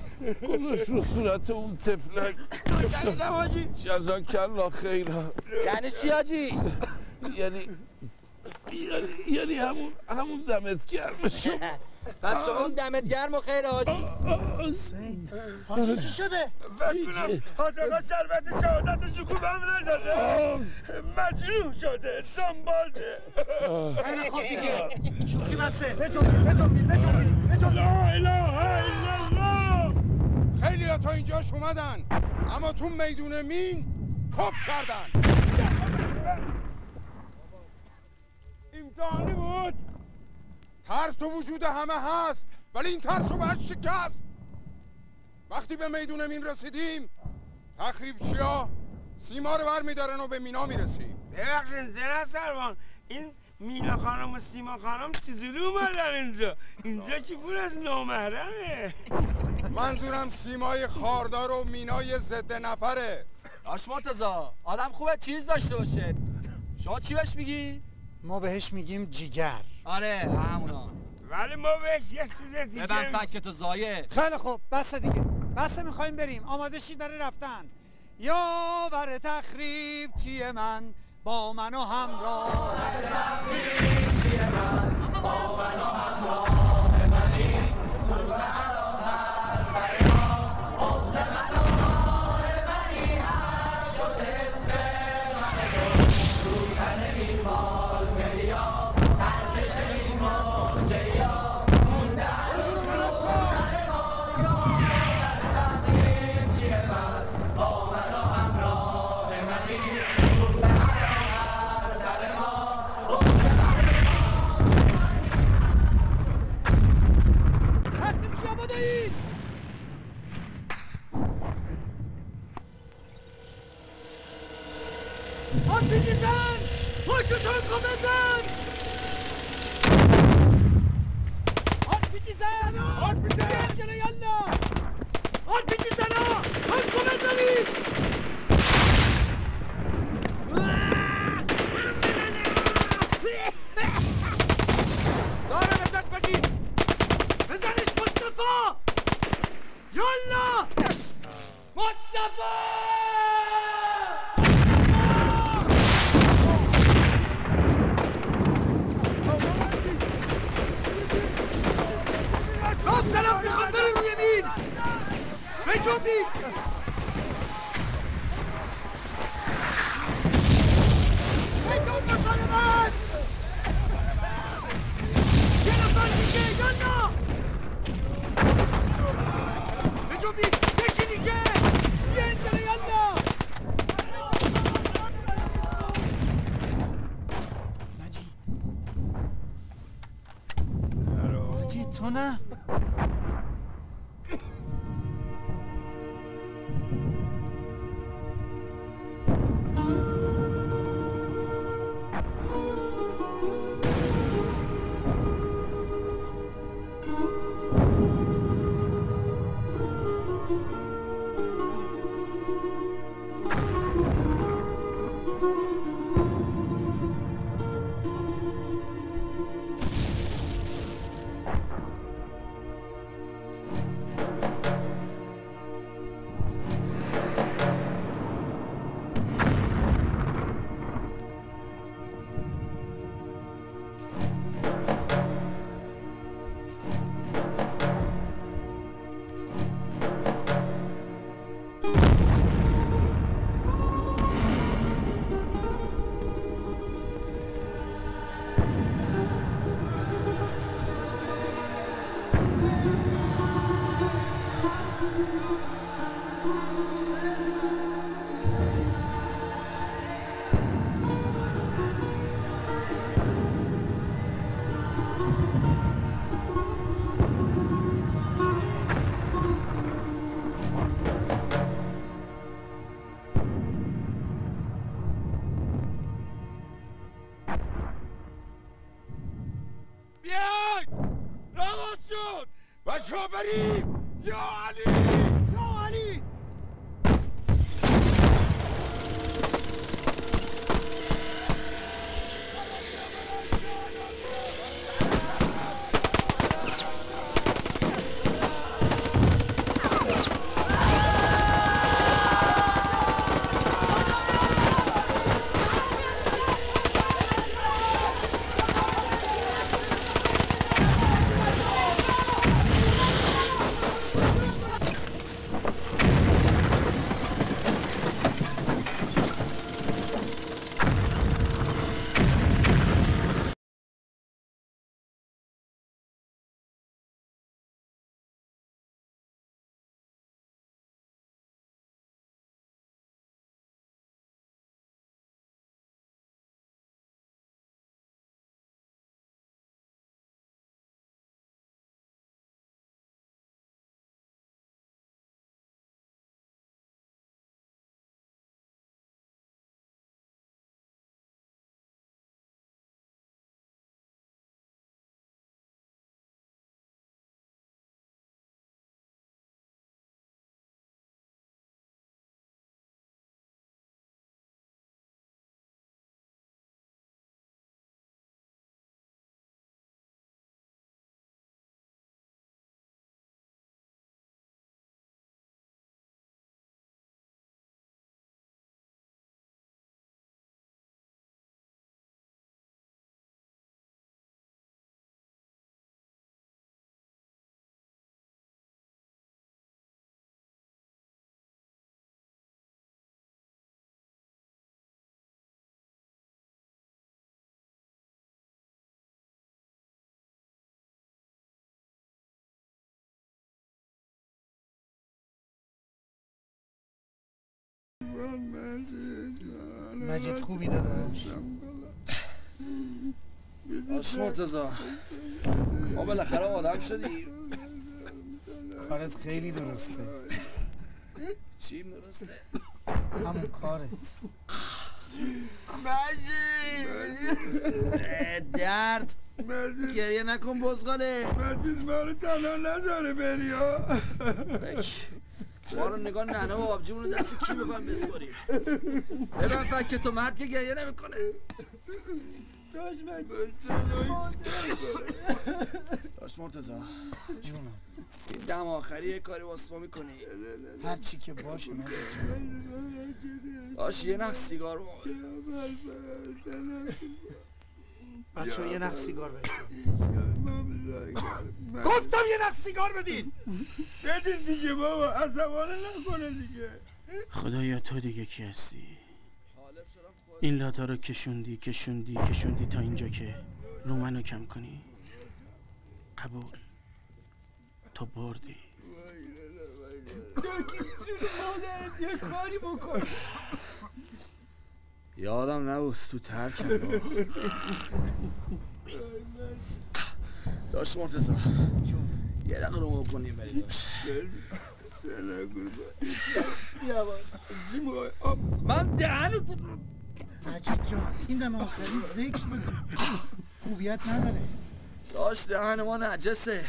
گذاشت رو صورت اون تفلک. نوکر حاجی جزاکالله خیرا. یعنی چی حاجی؟ یعنی همون دمت گرم شما. پس شما اون دمت گرم و خیر حاجی. حاجی چی شده؟ فکر کنم حاج آقا شربت شهادت و شکوفم نزده، مجروح شده، زنبازه. خیلی خوب دیگه شوخی بسه. بجنبید. لا اله الا الله. خیلی ها تا اینجاش اومدن اما تو میدون مین کپ کردن. امتحانی بود. ترس تو وجود همه هست ولی این ترس رو باید شکست. وقتی به میدون مین رسیدیم تخریبچیا سیما رو برمیدارن و به مینا میرسیم. ببخشید زنه سروان، این مینا خانم و سیما خانم چجوری اومدن اینجا چی پر از نامحرمه؟ منظورم سیمای خاردار و مینای ضد نفره. داش مرتضا آدم خوبه چیز داشته باشه. شما چی بهش میگی؟ ما بهش میگیم جیگر. آره همونا. ولی ما بهش یه چیز دیگه ببن فکتو زایه. خیلی خوب بسه دیگه بسه، میخوایم بریم. آماده شید برای رفتن. یاور تخریب چیه من با من و همراه. تخریب چیه من با من و همراه منی. آرپیجی زن! پاشو تانکو بزن! آرپیجی زن! آرپیجی زن! چلو یالا! آرپیجی زن ها! تانکو بزنید! دارم دست باشید! بزنش مصطفی! یالا! مصطفی! دلم میخواد بره روی مین. بجنبید. بجنب نفر من. یه نفر دیگه یالا. بجنبید. یکی دیگه. یه انجل یالا. مجید تو نه؟ بچه ها بریم یا علی یا علی مجید خوبی داداش؟ باش مرتضی ما بالاخره آدم شدیم. کارت خیلی درسته. چیم درسته؟ همون کارت. مجید درد گریه نکن بزغاله. مجید ما رو تنها نذاره بری ها. ما رو نگاه ننه و آبجیمون رو دست کی بخوایم بسپاریم؟ ببین فکر تو مرد که گریه نمیکنه. داش مرتضی جونم این دم آخری یه کاری واسه ما میکنی؟ هر چی که باشه مجید جون. باش یه نخ سیگار با بچه ها یه نخ سیگار بهش گفتم یه نخ سیگار بدین. بدین دیگه بابا عصبانه نکنه دیگه. خدایا تو دیگه کی هستی؟ این لاتا رو کشوندی تا اینجا که رو منو کم کنی. قبول تو بردی. یه کاری بکن. یادم نبود تو ترکم داشت مرتضی یه دقیقه رو کنیم بری داشت. من دهنو مجید جان این دم آخری ذکر بگو خوبیت نداره. داشت دهن ما نجسه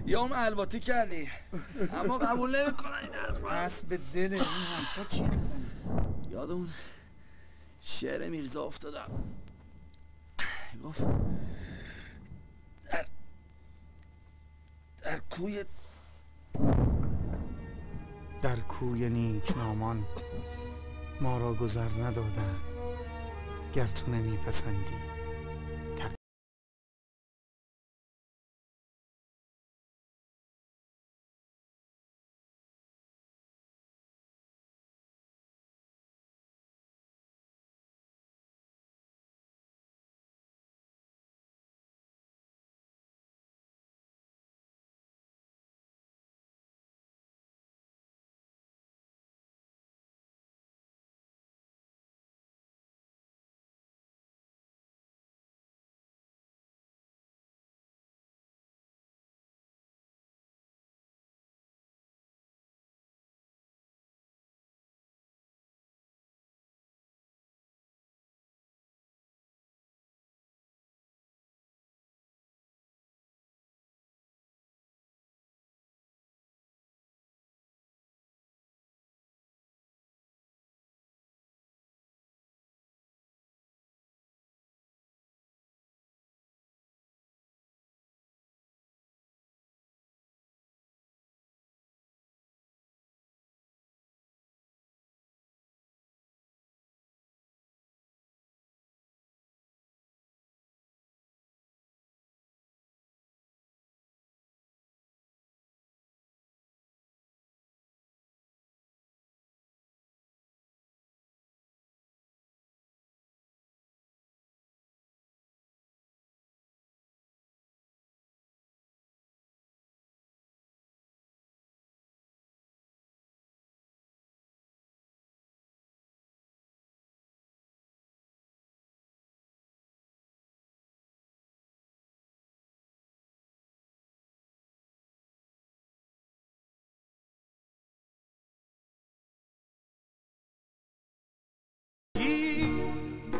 یا اون الواتی کردی اما قبول نمیکنن این حرفا. بس به دل این حرفا چی میزنی؟ یاد اون شعر میرزا افتادم. گفت در کوی نیکنامان ما را گذر ندادند گر تو نمیپسندی.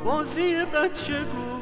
بازی بچگو